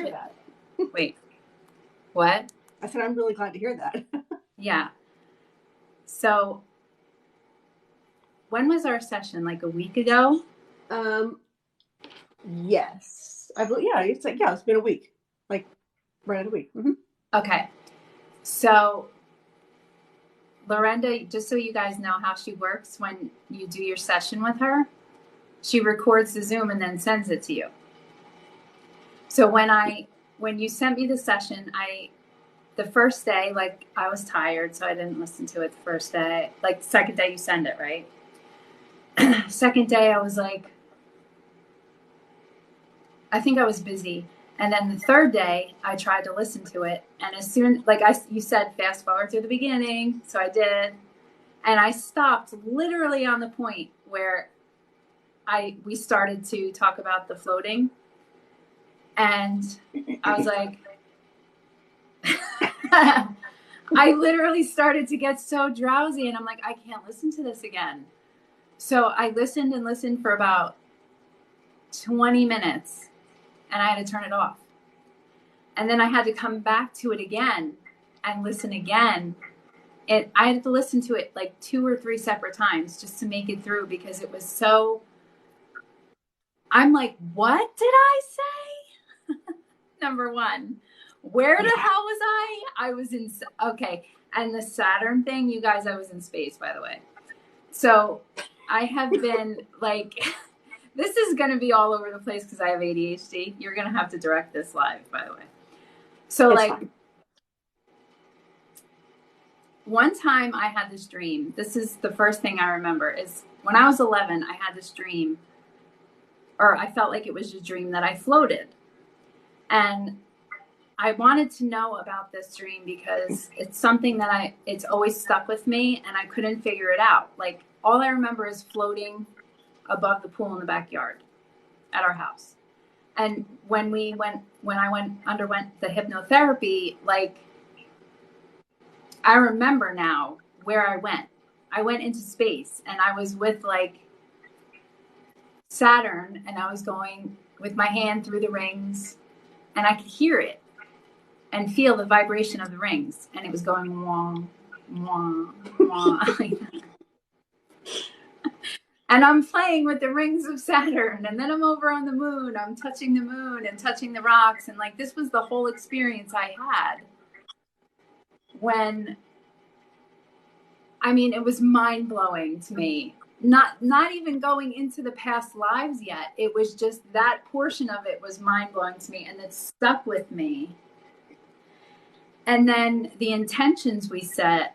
hear that. Wait, what? I said, I'm really glad to hear that. Yeah. So when was our session? Like a week ago? Yes. It's been a week. Like right at a week. Mm-hmm. Okay. So Lorenda, just so you guys know how she works when you do your session with her, she records the Zoom and then sends it to you. So when you sent me the session, the first day, like I was tired, so I didn't listen to it the first day. Like the second day you send it, right? Second day I was like, I think I was busy. And then the third day I tried to listen to it. And as soon, you said, fast forward to the beginning. So I did. And I stopped literally on the point where we started to talk about the floating. And I was like, I literally started to get so drowsy and I'm like, I can't listen to this again. So I listened and listened for about 20 minutes and I had to turn it off. And then I had to come back to it again and listen again. I had to listen to it like 2 or 3 separate times just to make it through because it was so, I'm like, what did I say? Number one, where the hell was I? I was in, okay. And the Saturn thing, you guys, I was in space, by the way. So I have been like, this is going to be all over the place because I have ADHD. You're going to have to direct this live, by the way. So It's like, fine. One time I had this dream. This is the first thing I remember is when I was 11, I had this dream, or I felt like it was a dream that I floated. And I wanted to know about this dream because it's something that it's always stuck with me and I couldn't figure it out. Like all I remember is floating above the pool in the backyard at our house. And when I underwent the hypnotherapy, like I remember now where I went. I went into space and I was with like Saturn and I was going with my hand through the rings and I could hear it and feel the vibration of the rings. And it was going wah, wah, wah. And I'm playing with the rings of Saturn. And then I'm over on the moon. I'm touching the moon and touching the rocks. And like, this was the whole experience I had when, I mean, it was mind blowing to me. Not even going into the past lives yet. It was just that portion of it was mind blowing to me. And it stuck with me. And then the intentions we set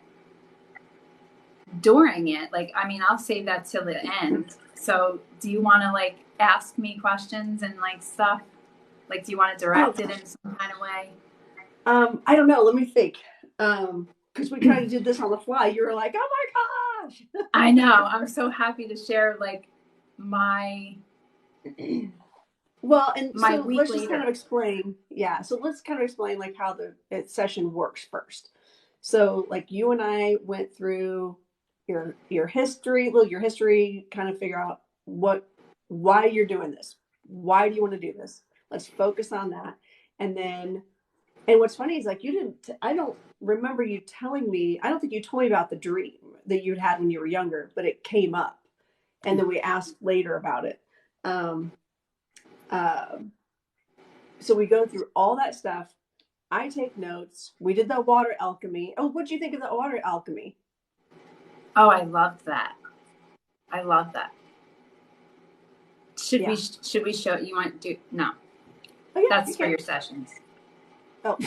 during it, like, I mean, I'll save that till the end. So do you want to like ask me questions and like stuff? Like, do you want to direct it in some kind of way? I don't know. Let me think. Because we kind of did this on the fly. You were like, oh my gosh. I know. I'm so happy to share like my well, and my so week let's later. just kind of explain. Yeah. So let's kind of explain like how the session works first. So like you and I went through your history, kind of figure out why you're doing this. Why do you want to do this? Let's focus on that. And what's funny is like I don't remember you telling me, I don't think you told me about the dream that you'd had when you were younger, but it came up. And then we asked later about it. So we go through all that stuff. I take notes. We did the water alchemy. Oh, what'd you think of the water alchemy? Oh, I loved that. I love that. Should we show you want to do? No. Oh, yeah, that's for your sessions. Oh.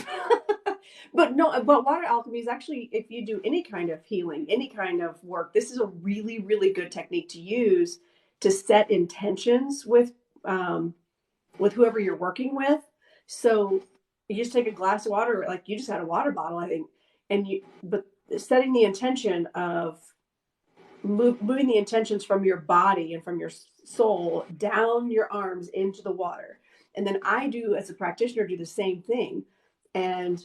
But water alchemy is actually, if you do any kind of healing, any kind of work, this is a really, really good technique to use to set intentions with whoever you're working with. So you just take a glass of water, like you just had a water bottle, I think, but setting the intention of moving the intentions from your body and from your soul down your arms into the water. And then I do, as a practitioner, do the same thing. And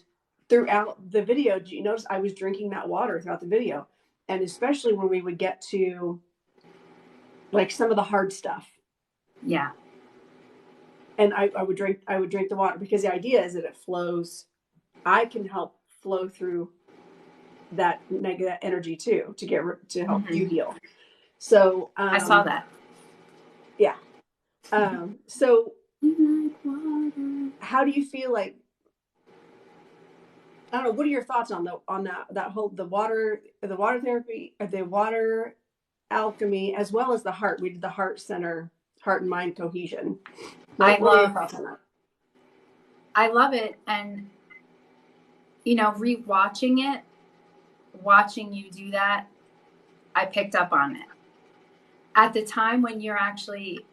throughout the video, do you notice I was drinking that water throughout the video? And especially when we would get to like some of the hard stuff. Yeah. and I would drink the water, because the idea is that it flows. I can help flow through that negative energy too, to help you heal. So I saw that. Yeah. So how do you feel like, I don't know, what are your thoughts on that whole, the water therapy, or the water alchemy, as well as the heart? We did the heart center, heart and mind cohesion. What are your thoughts on that? I love it. And, you know, rewatching it, watching you do that, I picked up on it. At the time when you're actually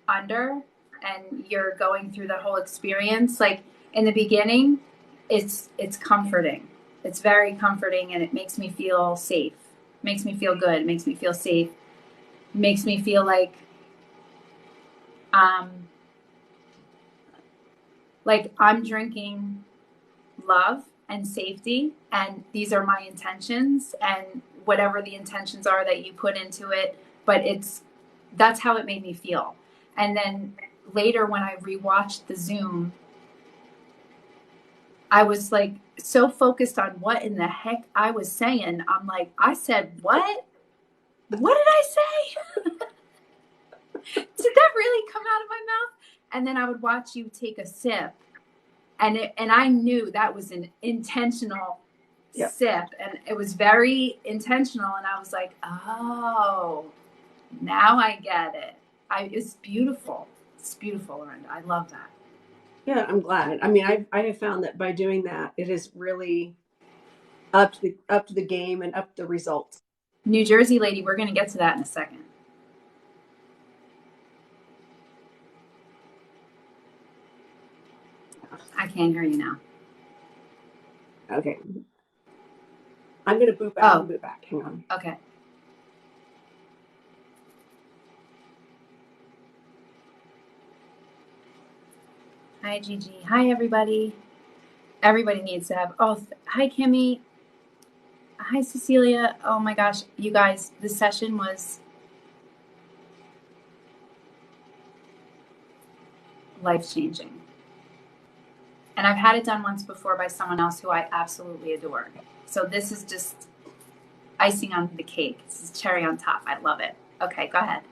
under and you're going through the whole experience, like in the beginning, it's comforting. It's very comforting, and it makes me feel safe. It makes me feel good. It makes me feel safe. It makes me feel like I'm drinking love and safety, and these are my intentions, and whatever the intentions are that you put into it, but that's how it made me feel. And then later, when I rewatched the Zoom, I was like so focused on what in the heck I was saying. I'm like, I said what? What did I say? Did that really come out of my mouth? And then I would watch you take a sip, and I knew that was an intentional sip, and it was very intentional. And I was like, oh, now I get it. It's beautiful. It's beautiful, Lorinda. I love that. Yeah, I'm glad. I mean, I have found that by doing that, it is really up to the game and up the results. New Jersey lady, we're going to get to that in a second. I can't hear you now. Okay. I'm going to boot back. I'll boot back. Hang on. Okay. Hi, Gigi. Hi, everybody. Everybody needs to have, hi, Kimmy. Hi, Cecilia. Oh my gosh, you guys, this session was life-changing. And I've had it done once before by someone else who I absolutely adore. So this is just icing on the cake. This is cherry on top. I love it. Okay, go ahead.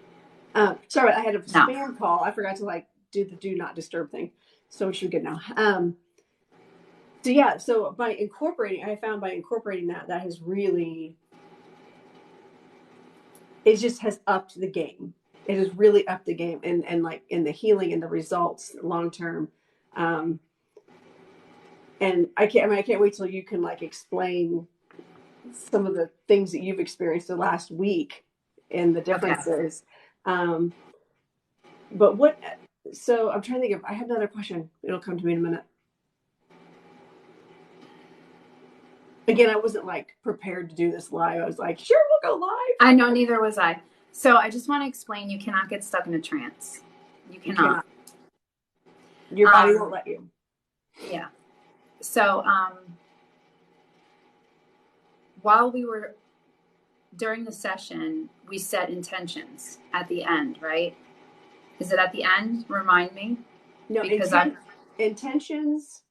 Sorry, I had a spam call. I forgot to do the do not disturb thing. So we should be good now. So yeah, so I found by incorporating that has really, it just has upped the game. It has really upped the game, and like in the healing and the results long term. And I can't wait till you can explain some of the things that you've experienced the last week and the differences. Okay. So I'm trying to think of, I have another question. It'll come to me in a minute. Again, I wasn't prepared to do this live. I was like, sure, we'll go live. I know, neither was I. So I just want to explain, you cannot get stuck in a trance. You cannot. Your body won't let you. Yeah. So while we were during the session, we set intentions at the end, right? Is it at the end? Remind me. No, because intentions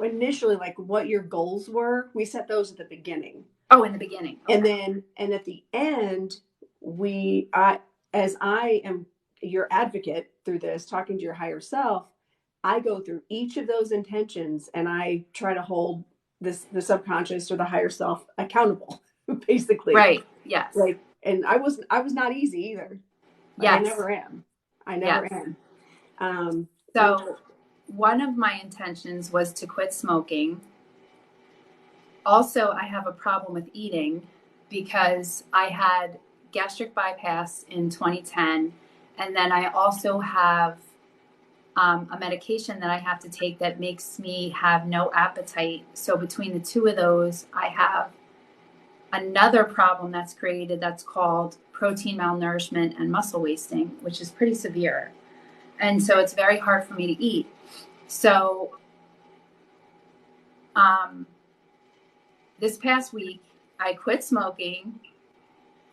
initially, what your goals were, we set those at the beginning. Oh, in the beginning. Okay. And at the end, as I am your advocate through this, talking to your higher self, I go through each of those intentions and I try to hold the subconscious or the higher self accountable, basically. Right. Yes. And I was not easy either. Yes. I never am. So one of my intentions was to quit smoking. Also, I have a problem with eating because I had gastric bypass in 2010. And then I also have a medication that I have to take that makes me have no appetite. So between the two of those, I have another problem that's created that's called protein malnourishment and muscle wasting, which is pretty severe. And so it's very hard for me to eat. So this past week, I quit smoking,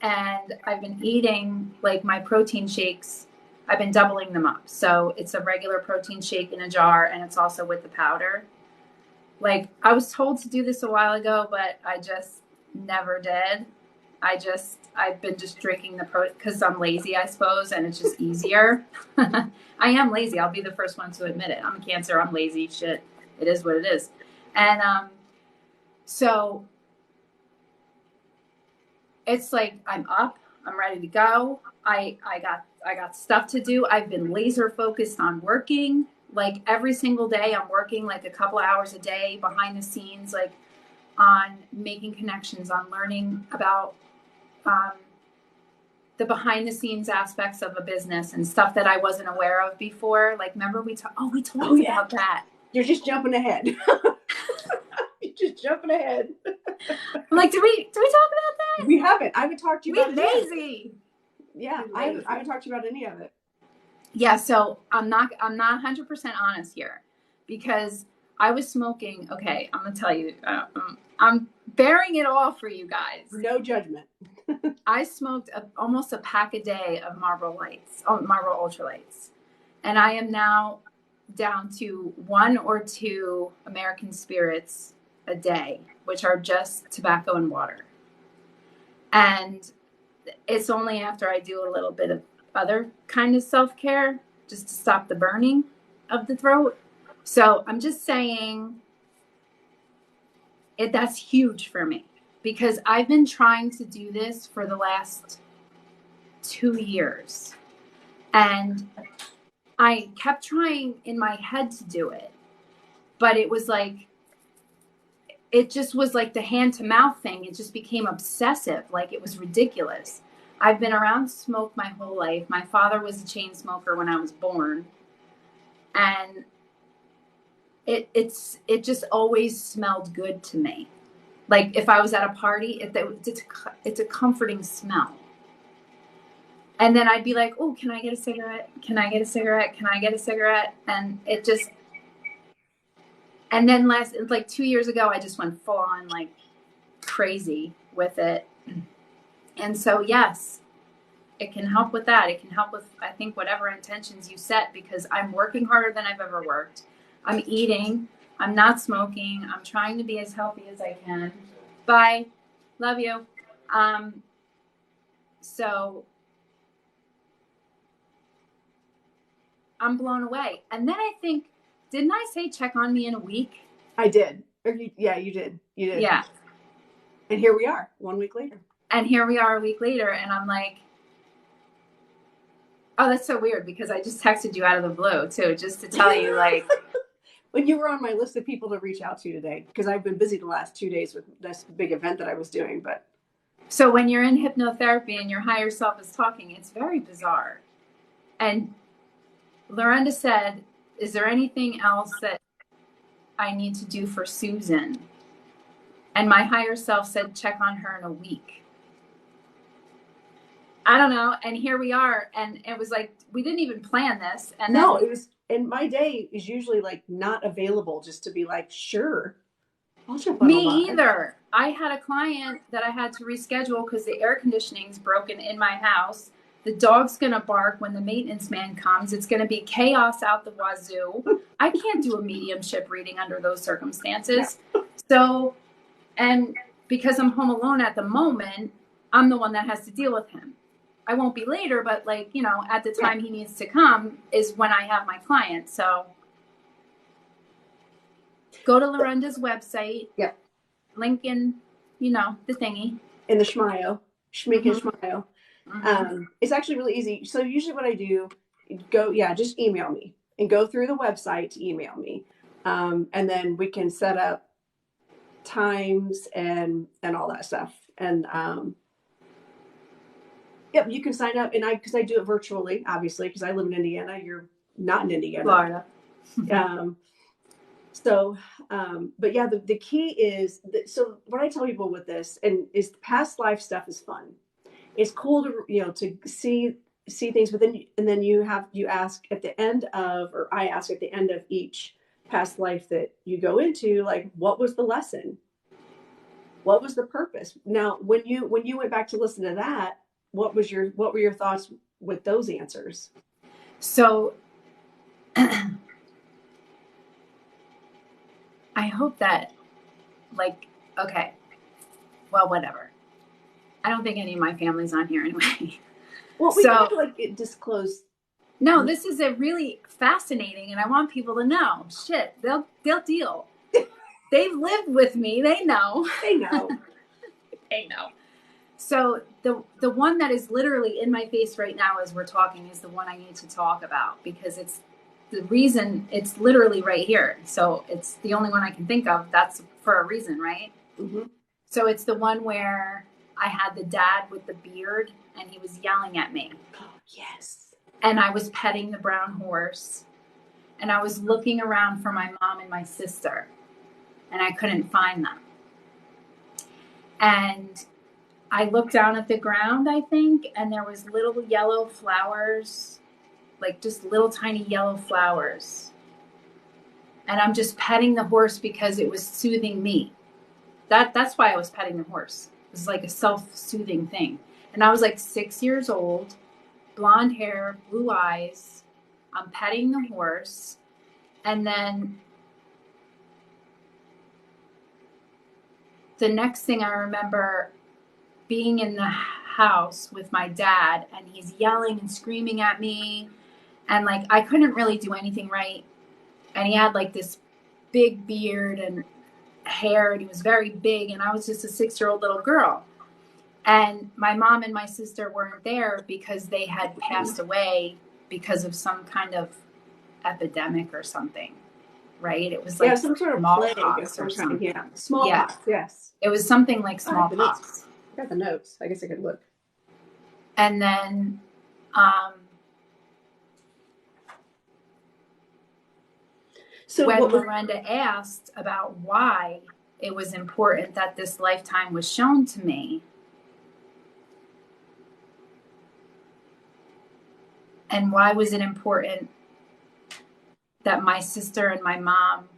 and I've been eating my protein shakes I've been doubling them up. So it's a regular protein shake in a jar, and it's also with the powder. Like, I was told to do this a while ago, but I just never did. I've been just drinking the because I'm lazy, I suppose, and it's just easier. I am lazy. I'll be the first one to admit it. I'm a Cancer. I'm lazy. Shit. It is what it is. And so it's like I'm up. I'm ready to go. I got stuff to do. I've been laser focused on working. Like every single day, I'm working like a couple of hours a day behind the scenes, like on making connections, on learning about the behind the scenes aspects of a business and stuff that I wasn't aware of before. Like, remember we talked about that. You're just jumping ahead. You're just jumping ahead. I'm like, did we talk about that? We haven't. I haven't talked to you about it. We're lazy. Yeah, I haven't talked to you about any of it. Yeah, so I'm not 100% honest here, because I was smoking. Okay, I'm gonna tell you. I'm bearing it all for you guys. No judgment. I smoked almost a pack a day of Marlboro Lights, Marlboro Ultralights, and I am now down to 1 or 2 American Spirits a day, which are just tobacco and water. And it's only after I do a little bit of other kind of self-care just to stop the burning of the throat. So I'm just saying that's huge for me, because I've been trying to do this for the last 2 years, and I kept trying in my head to do it, but it was like, it just was like the hand to mouth thing. It just became obsessive. Like, it was ridiculous. I've been around smoke my whole life. My father was a chain smoker when I was born. And it just always smelled good to me. Like, if I was at a party, it's a comforting smell. And then I'd be like, oh, can I get a cigarette? Can I get a cigarette? Can I get a cigarette? And it just, and then like 2 years ago, I just went full on like crazy with it. And so, yes, it can help with that. It can help with, I think, whatever intentions you set, because I'm working harder than I've ever worked. I'm eating. I'm not smoking. I'm trying to be as healthy as I can. Bye. Love you. So I'm blown away. And then I think, didn't I say check on me in a week? I did. Yeah, you did. You did. Yeah. And here we are 1 week later. And here we are a week later, and I'm like, oh, that's so weird, because I just texted you out of the blue too, just to tell you, like, when you were on my list of people to reach out to today, because I've been busy the last 2 days with this big event that I was doing. But so when you're in hypnotherapy and your higher self is talking, it's very bizarre. And Lorenda said, is there anything else that I need to do for Susan? And my higher self said, check on her in a week. I don't know. And here we are. And it was like, we didn't even plan this. And no, it was, and my day is usually like not available just to be like, sure, I'll jump on. Me either. I had a client that I had to reschedule because the air conditioning's broken in my house. The dog's going to bark when the maintenance man comes. It's going to be chaos out the wazoo. I can't do a mediumship reading under those circumstances. Yeah. So, and because I'm home alone at the moment, I'm the one that has to deal with him. I won't be later, but like, you know, at the time he needs to come is when I have my client. So go to Lorenda's website. Yep. Link in, you know, the thingy. In the Schmio. Schmeek and Schmio. It's actually really easy. So usually what I do, just email me and go through the website to email me. And then we can set up times and all that stuff. And, yep, you can sign up. And because I do it virtually, obviously, because I live in Indiana. You're not in Indiana. Florida. But yeah, the key is so what I tell people with this is past life stuff is fun. It's cool to see things, but then you ask at the end of, or I ask at the end of each past life that you go into, like, what was the lesson? What was the purpose? Now, when you went back to listen to that, what were your thoughts with those answers? So I hope that, like, okay, well, whatever. I don't think any of my family's on here anyway. Well, we So kind of like disclose. no, this is a really fascinating, and I want people to know. Shit, they'll deal. They've lived with me. They know. They know. They know. So the one that is literally in my face right now as we're talking is the one I need to talk about, because it's the reason. It's literally right here. So it's the only one I can think of. That's for a reason, right? Mm-hmm. So it's the one where I had the dad with the beard and he was yelling at me. Oh, yes. And I was petting the brown horse and I was looking around for my mom and my sister and I couldn't find them. And I looked down at the ground, I think, and there was little yellow flowers, like just little tiny yellow flowers. And I'm just petting the horse because it was soothing me. That's why I was petting the horse. It was like a self-soothing thing. And I was like 6 years old, blonde hair, blue eyes. I'm petting the horse. And then the next thing I remember being in the house with my dad, and he's yelling and screaming at me. And like, I couldn't really do anything right. And he had like this big beard and hair, and he was very big. And I was just a 6-year-old little girl. And my mom and my sister weren't there because they had passed away because of some kind of epidemic or something, right? It was like some sort of smallpox plague or something. Yeah, smallpox. Yeah. Yes. It was something like smallpox. I got the notes. I guess I could look. And then, so when Miranda asked about why it was important that this lifetime was shown to me, and why was it important that my sister and my mom,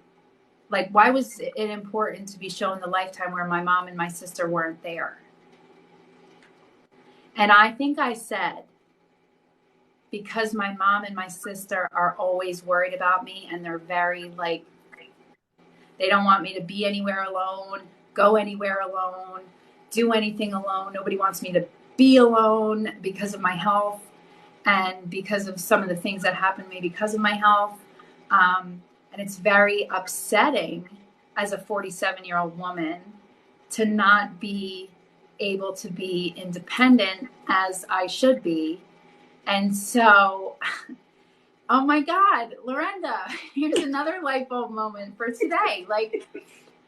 like, why was it important to be shown the lifetime where my mom and my sister weren't there? And I think I said, because my mom and my sister are always worried about me, and they're very like, they don't want me to be anywhere alone, go anywhere alone, do anything alone. Nobody wants me to be alone because of my health and because of some of the things that happened to me because of my health. And it's very upsetting as a 47-year-old woman to not be able to be independent as I should be. And so, oh my God, Lorenda, here's another light bulb moment for today. Like,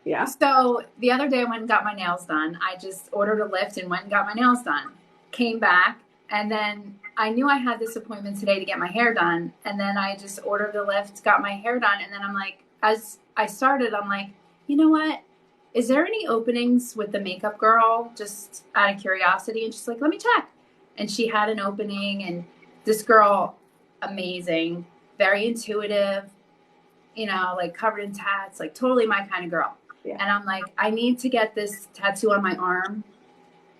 yeah. So the other day I went and got my nails done. I just ordered a lift and went and got my nails done. Came back, and then I knew I had this appointment today to get my hair done. And then I just ordered the lift, got my hair done. And then I'm like, as I started, I'm like, you know what? Is there any openings with the makeup girl? Just out of curiosity. And she's like, let me check. And she had an opening, and this girl, amazing, very intuitive, you know, like covered in tats, like totally my kind of girl. Yeah. And I'm like, I need to get this tattoo on my arm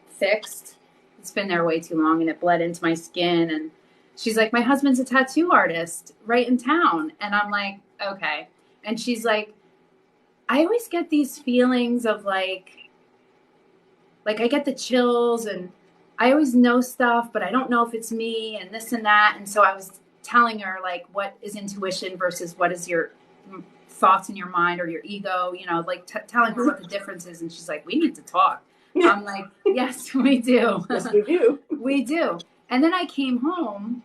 fixed. It's been there way too long and it bled into my skin. And she's like, my husband's a tattoo artist right in town. And I'm like, okay. And she's like, I always get these feelings of like I get the chills, and I always know stuff, but I don't know if it's me and this and that. And so I was telling her, like, what is intuition versus what is your thoughts in your mind or your ego, you know, like telling her what the difference is. And she's like, we need to talk. I'm like, yes, we do. Yes, we do. We do. And then I came home.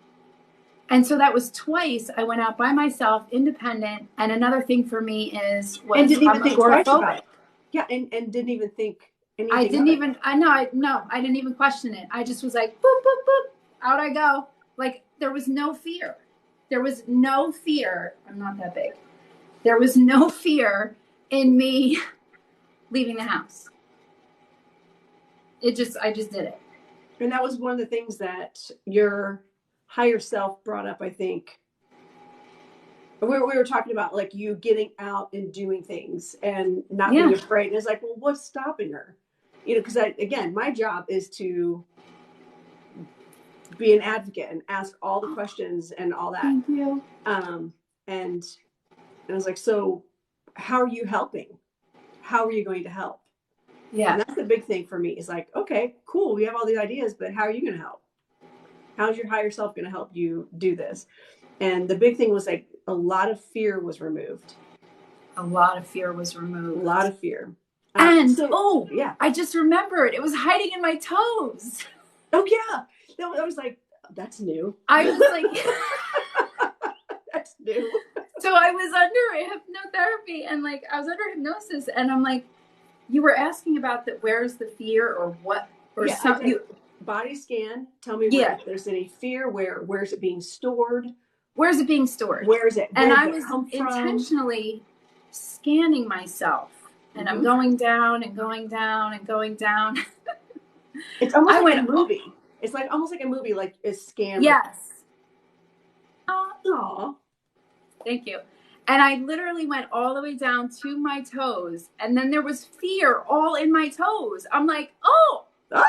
And so that was twice. I went out by myself, independent. And another thing for me is, and didn't even think twice about it. Yeah, and didn't even think anything. I didn't even. I didn't even question it. I just was like, boop, boop, boop, out I go. Like, there was no fear. There was no fear. I'm not that big. There was no fear in me leaving the house. I just did it. And that was one of the things that your higher self brought up, I think. We were talking about, like, you getting out and doing things and not being afraid. And it's like, well, what's stopping her? You know, because again, my job is to be an advocate and ask all the questions and all that. Thank you. And I was like, so how are you helping? How are you going to help? Yeah. And that's the big thing for me is like, okay, cool. We have all these ideas, but how are you going to help? How's your higher self going to help you do this? And the big thing was like a lot of fear was removed. A lot of fear was removed. A lot of fear. And I just remembered it was hiding in my toes. Oh yeah. I was like, that's new. I was like, that's new. So I was under hypnotherapy and like I was under hypnosis and I'm like, you were asking about where's the fear or what or something. Body scan. Tell me if there's any fear. Where's it being stored? Where's it being stored? Where is it? And I was intentionally scanning myself. And I'm going down and going down and going down. It's almost like a movie. It's like almost like a movie, like a scan. Yes. Aww. Thank you. And I literally went all the way down to my toes. And then there was fear all in my toes. I'm like, there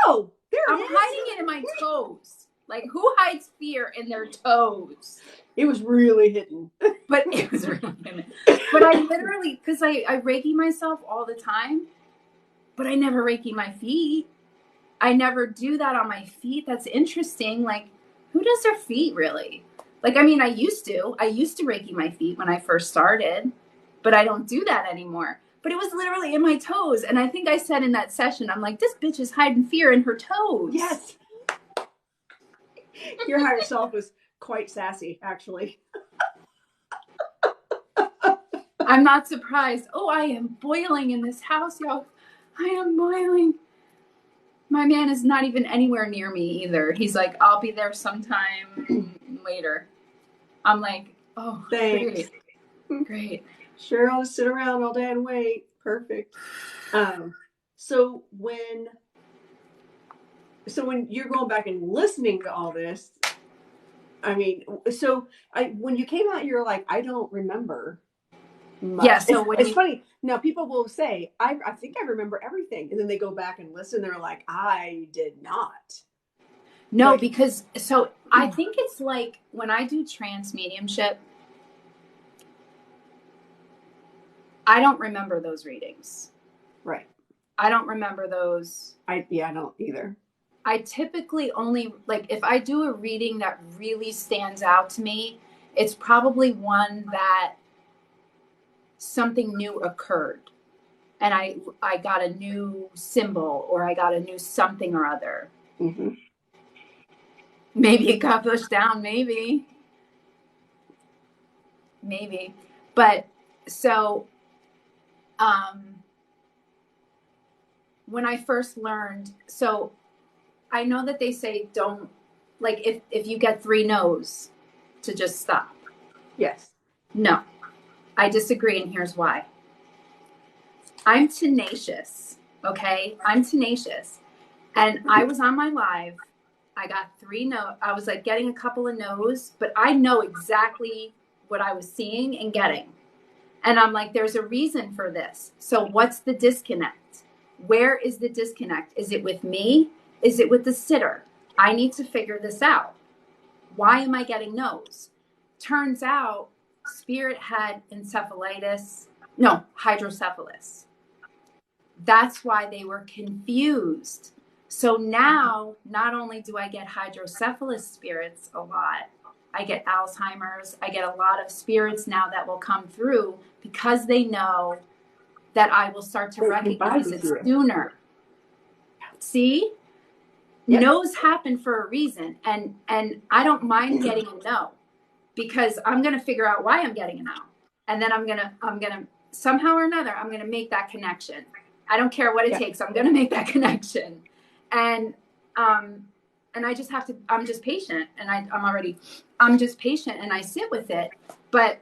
I'm hiding it in my toes. Like, who hides fear in their toes? It was really hidden. But it was really hidden. But I literally, because I Reiki myself all the time, but I never Reiki my feet. I never do that on my feet. That's interesting. Like, who does their feet really? Like, I mean, I used to Reiki my feet when I first started, but I don't do that anymore. But it was literally in my toes. And I think I said in that session, I'm like, this bitch is hiding fear in her toes. Yes. Your higher self was quite sassy, actually. I'm not surprised. Oh, I am boiling in this house, y'all. I am boiling. My man is not even anywhere near me either. He's like, I'll be there sometime later. I'm like, oh, thanks. Great. Sure, I'll just sit around all day and wait. Perfect. So when you're going back and listening to all this, I mean, when you came out, you're like, I don't remember much. Yeah, so it's funny. Now people will say, I think I remember everything. And then they go back and listen. They're like, I did not. No, because I think it's like when I do trance mediumship, I don't remember those readings. Right. I don't remember those. I don't either. I typically only, like, if I do a reading that really stands out to me, it's probably one that something new occurred. And I got a new symbol or I got a new something or other. Mm-hmm. Maybe it got pushed down, maybe. But so, when I first learned, so I know that they say don't, like, if you get 3 no's, to just stop. Yes. No, I disagree, and here's why. I'm tenacious, okay? I'm tenacious. And I was on my live. I got 3 no's. I was like getting a couple of no's, but I know exactly what I was seeing and getting. And I'm like, there's a reason for this. So what's the disconnect? Where is the disconnect? Is it with me? Is it with the sitter? I need to figure this out. Why am I getting no's? Turns out Spirit had hydrocephalus. That's why they were confused. So now, not only do I get hydrocephalus spirits a lot, I get Alzheimer's. I get a lot of spirits now that will come through because they know that I will start to recognize it sooner. See? Yep. No's happen for a reason. And I don't mind getting a no because I'm going to figure out why I'm getting a no. And then I'm going to somehow or another, I'm going to make that connection. I don't care what it takes. I'm going to make that connection. And I just have to, I'm just patient and I'm just patient and I sit with it. But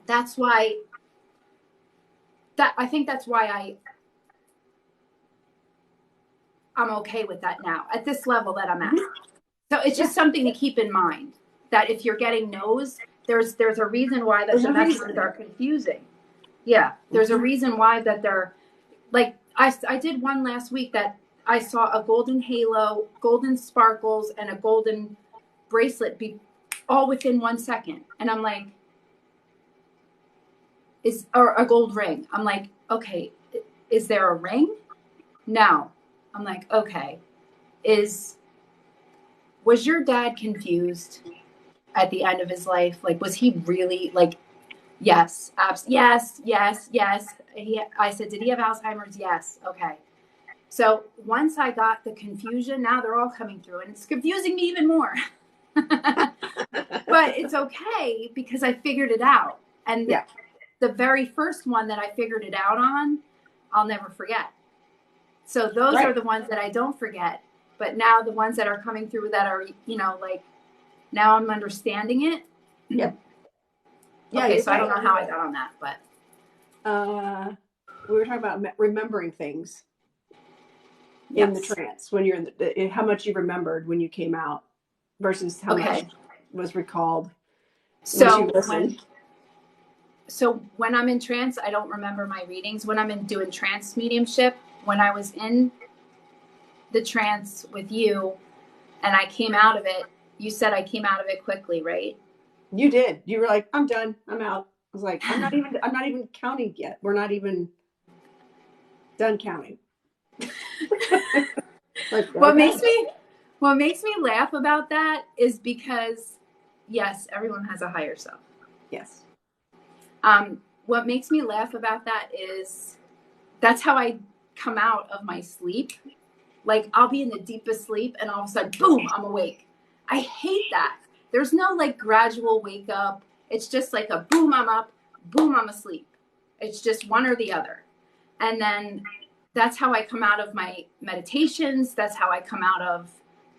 that's why I think that's why I'm okay with that now at this level that I'm at. So it's just something to keep in mind that if you're getting no's, there's a reason why that the messages are confusing. Yeah. There's a reason why that they're like, I did one last week that I saw a golden halo, golden sparkles, and a golden bracelet be all within 1 second. And I'm like, or a gold ring. I'm like, okay, is there a ring? No. I'm like, okay. Was your dad confused at the end of his life? Like, was he really like, yes, yes, yes, yes. I said, did he have Alzheimer's? Yes. Okay. So once I got the confusion, now they're all coming through and it's confusing me even more. But it's okay because I figured it out. And the very first one that I figured it out on, I'll never forget. So those are the ones that I don't forget. But now the ones that are coming through that are, like, now I'm understanding it. Yep. Yeah. Okay, so I don't know how I got on that, but. We were talking about remembering things in the trance when you're in how much you remembered when you came out versus how much was recalled. So when I'm in trance, I don't remember my readings. When I'm doing trance mediumship, when I was in the trance with you and I came out of it, you said I came out of it quickly, right? You did. You were like, I'm done. I'm out. I was like, I'm not even counting yet. We're not even done counting. What makes me laugh about that is because, yes, everyone has a higher self. Yes. What makes me laugh about that is that's how I come out of my sleep. Like, I'll be in the deepest sleep and all of a sudden, boom, I'm awake. I hate that. There's no like gradual wake up. It's just like a boom, I'm up, boom, I'm asleep. It's just one or the other. And then that's how I come out of my meditations. That's how I come out of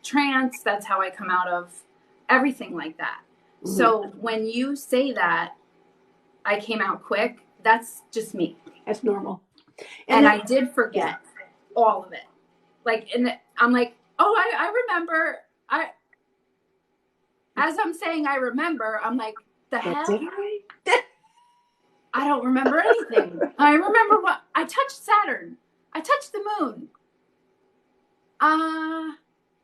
trance. That's how I come out of everything like that. Mm-hmm. So when you say that I came out quick, that's just me. That's normal. And I did forget all of it. Like, I'm like, oh, I remember. As I'm saying I remember, I'm like, the hell? Did I don't remember anything. I remember what I touched Saturn. I touched the moon.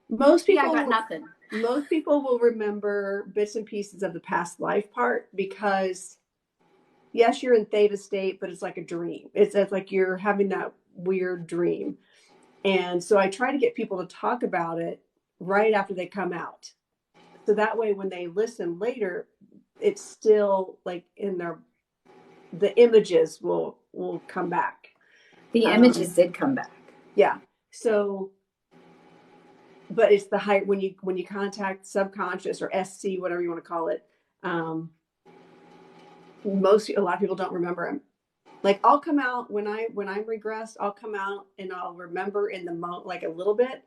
Most people I got nothing. Most people will remember bits and pieces of the past life part because yes, you're in theta state, but it's like a dream. It's like you're having that weird dream. And so I try to get people to talk about it right after they come out. So that way, when they listen later, it's still like the images will come back. The images did come back. Yeah. So, but it's the height when you contact subconscious or SC, whatever you want to call it. A lot of people don't remember them. Like I'll come out when I'm regressed, I'll come out and I'll remember in the moment, like a little bit.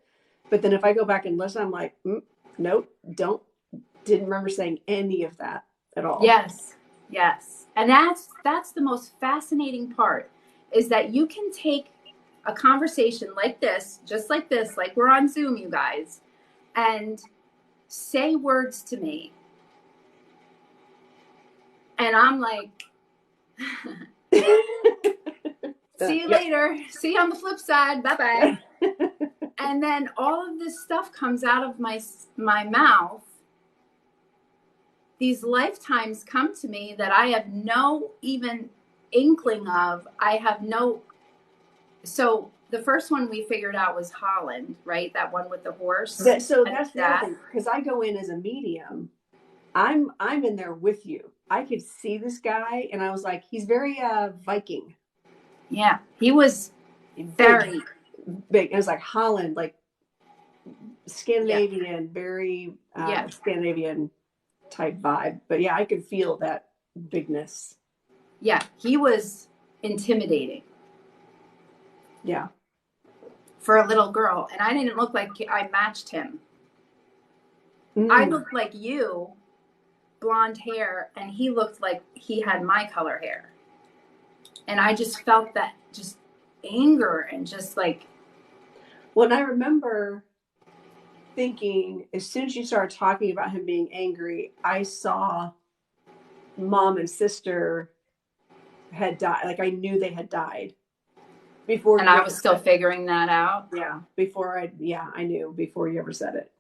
But then if I go back and listen, I'm like, nope, didn't remember saying any of that at all. Yes. And that's the most fascinating part is that you can take a conversation like this, just like this, like we're on Zoom, you guys, and say words to me. And I'm like, see you later. See you on the flip side. Bye-bye. And then all of this stuff comes out of my mouth. These lifetimes come to me that I have no even inkling of. So the first one we figured out was Holland, right? That one with the horse. That's the other thing, because I go in as a medium. I'm in there with you. I could see this guy and I was like, he's very Viking. Yeah, he was very big. It was like Holland, like Scandinavian, very Scandinavian type vibe. But yeah, I could feel that bigness. Yeah, he was intimidating. Yeah. For a little girl. And I didn't look like I matched him. I looked like you, blonde hair, and he looked like he had my color hair. And I just felt that just anger and just like. Well, and I remember thinking, as soon as you started talking about him being angry, I saw mom and sister had died. Like I knew they had died. Before And you I ever was still said figuring that out. it. I knew before you ever said it.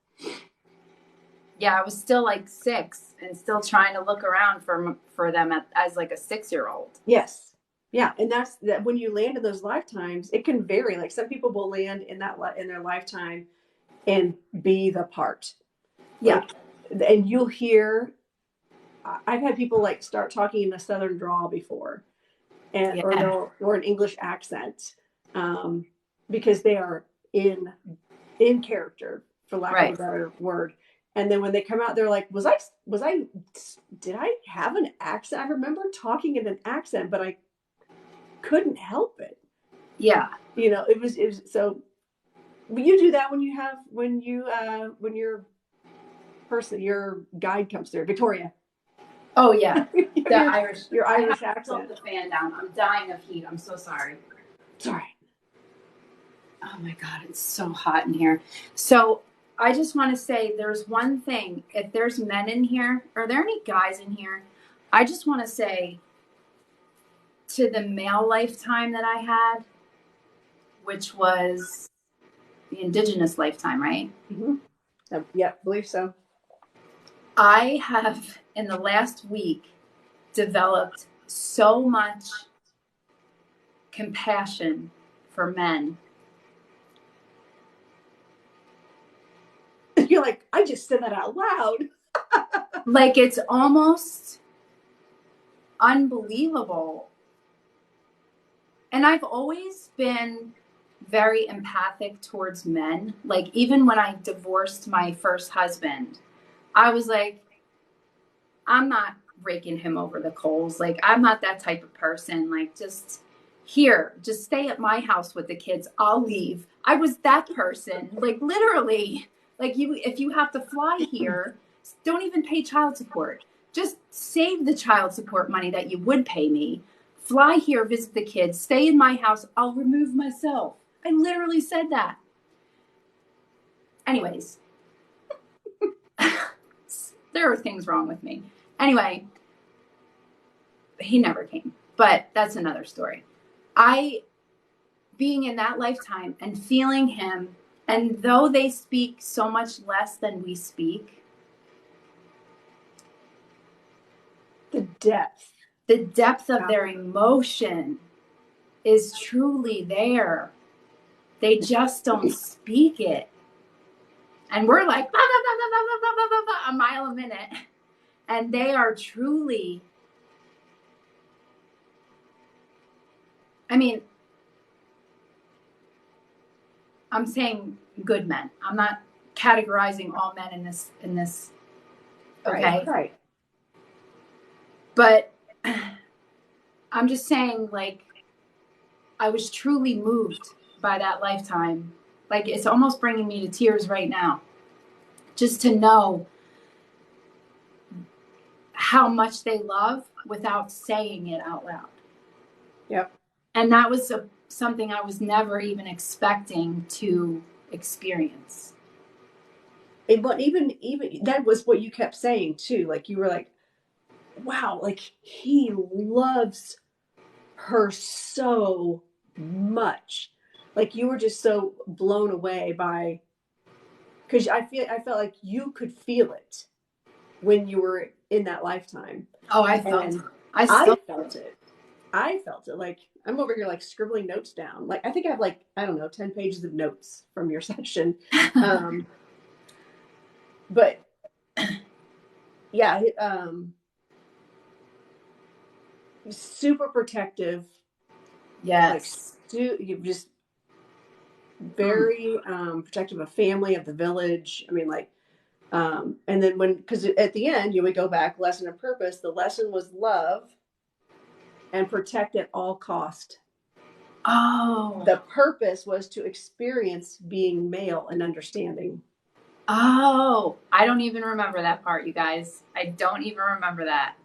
Yeah, I was still like 6 and still trying to look around for them as like a 6-year-old. Yes. Yeah, and that's that when you land in those lifetimes, it can vary. Like some people will land in in their lifetime and be the part. Yeah. Like, and you'll hear I've had people like start talking in a southern drawl before, and Yeah. or an English accent, um, because they are in character, for lack of a Right. better word. And then when they come out, they're like, was I did I have an accent? I remember talking in an accent, but I couldn't help it. Yeah. It was so. Will you do that when your person, your guide comes through, Victoria? Oh yeah. The your, Irish. your I have Irish to tilt accent. the fan down. I'm dying of heat. I'm so sorry. Sorry. Oh my God, it's so hot in here. So I just want to say there's one thing. If there's men in here, are there any guys in here? I just want to say to the male lifetime that I had, which was the indigenous lifetime, right? Mm-hmm. Yeah, believe so. I have, in the last week, developed so much compassion for men. You're like, I just said that out loud. Like, it's almost unbelievable. And I've always been very empathic towards men. Like, even when I divorced my first husband, I was like, I'm not raking him over the coals. Like, I'm not that type of person. Like, just stay at my house with the kids. I'll leave. I was that person. Like, literally, like, if you have to fly here, don't even pay child support. Just save the child support money that you would pay me. Fly here, visit the kids, stay in my house. I'll remove myself. I literally said that. Anyways, there are things wrong with me. Anyway, he never came, but that's another story. Being in that lifetime and feeling him, and though they speak so much less than we speak, The depth. of their emotion is truly there. They just don't speak it. And we're like, blah, blah, blah, blah, blah, blah, blah, blah, a mile a minute. And they are truly, I mean, I'm saying good men. I'm not categorizing all men in this. Okay. Right. But I'm just saying, like, I was truly moved by that lifetime. Like, it's almost bringing me to tears right now. Just to know how much they love without saying it out loud. Yep. And that was something I was never even expecting to experience. But even that was what you kept saying too. Like you were like, wow, like he loves her so much. Like you were just so blown away by, because I felt like you could feel it when you were in that lifetime. Oh, I felt And it. I felt it. I felt it. Like I'm over here like scribbling notes down. Like I think I have like, I don't know, 10 pages of notes from your session. But yeah, super protective. Yes. Like you just very protective of family, of the village. I mean, like, and then because at the end you would go back, lesson and purpose. The lesson was love and protect at all cost. Oh. The purpose was to experience being male and understanding. Oh, I don't even remember that part, you guys. I don't even remember that.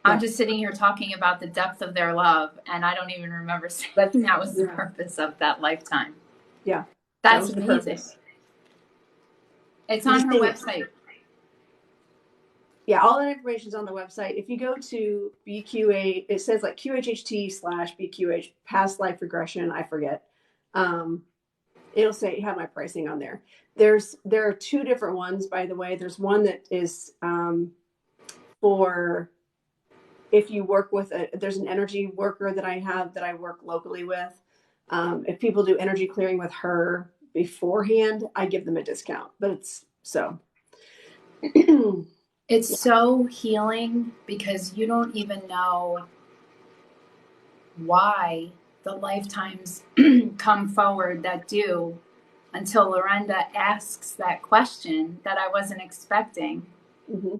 Yeah. I'm just sitting here talking about the depth of their love, and I don't even remember saying that was the purpose of that lifetime. Yeah. That's amazing. It's on her website. Yeah, all that information is on the website. If you go to BQA, it says like QHHT/BQH past life regression. I forget. Um, it'll say have my pricing on there. There are two different ones, by the way. There's one that is for if you work with there's an energy worker that I have that I work locally with. If people do energy clearing with her beforehand, I give them a discount. But it's so. It's so healing because you don't even know why the lifetimes come forward that do until Lorenda asks that question that I wasn't expecting. Mm-hmm.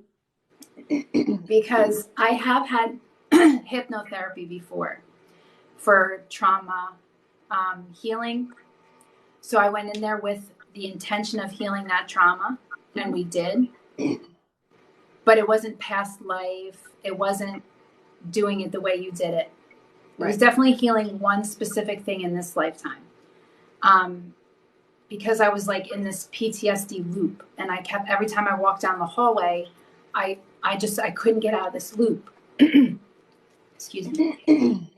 Because I have had hypnotherapy before for trauma healing. So I went in there with the intention of healing that trauma, and we did. But it wasn't past life. It wasn't doing it the way you did it. It was definitely healing one specific thing in this lifetime. Because I was like in this PTSD loop, and I kept, every time I walked down the hallway, I couldn't get out of this loop. Excuse me.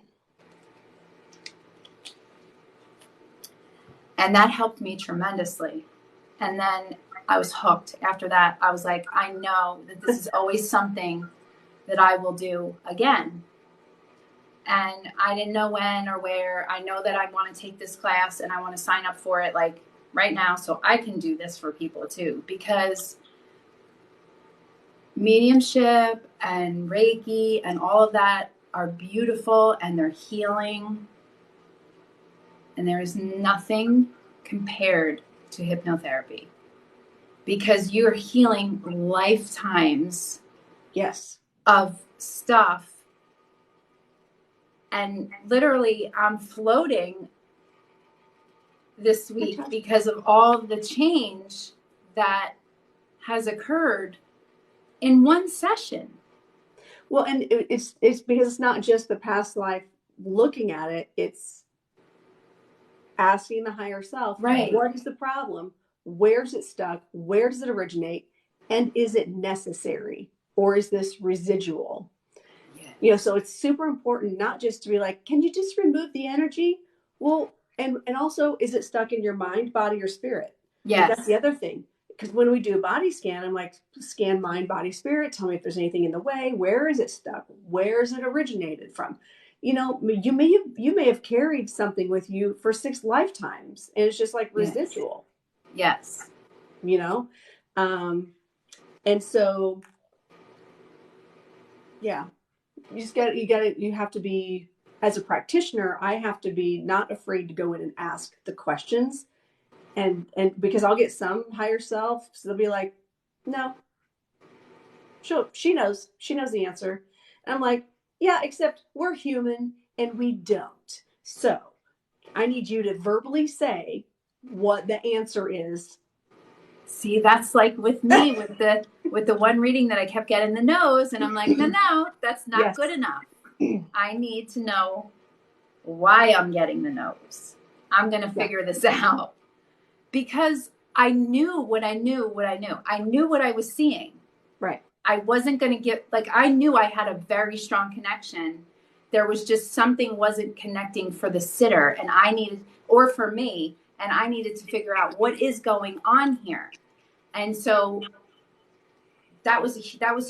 And that helped me tremendously. And then I was hooked. After that, I was like, I know that this is always something that I will do again. And I didn't know when or where. I know that I want to take this class and I want to sign up for it like right now so I can do this for people too. Because mediumship and Reiki and all of that are beautiful and they're healing. And there is nothing compared to hypnotherapy because you're healing lifetimes of stuff. And literally I'm floating this week because of all the change that has occurred in one session. Well, and it's because it's not just the past life looking at it, it's asking the higher self, right? What is the problem? Where's it stuck? Where does it originate? And is it necessary? Or is this residual? Yes. So it's super important not just to be like, can you just remove the energy? Well, and also, is it stuck in your mind, body, or spirit? Yes. That's the other thing. Because when we do a body scan, I'm like, scan mind, body, spirit. Tell me if there's anything in the way. Where is it stuck? Where is it originated from? You may have carried something with you for 6 lifetimes, and it's just like residual. Yes. And so, yeah, you have to be, as a practitioner, I have to be not afraid to go in and ask the questions, and because I'll get some higher self, so they'll be like, no, she knows the answer, and I'm like, yeah, except we're human and we don't. So I need you to verbally say what the answer is. See, that's like with me with the one reading that I kept getting the nose, and I'm like, no, that's not good enough. I need to know why I'm getting the nose. I'm going to figure this out because I knew what I knew. I knew what I was seeing. Right. I wasn't going to get, like, I knew I had a very strong connection. There was just something wasn't connecting for the sitter, and I needed, or for me, and I needed to figure out what is going on here. And so that was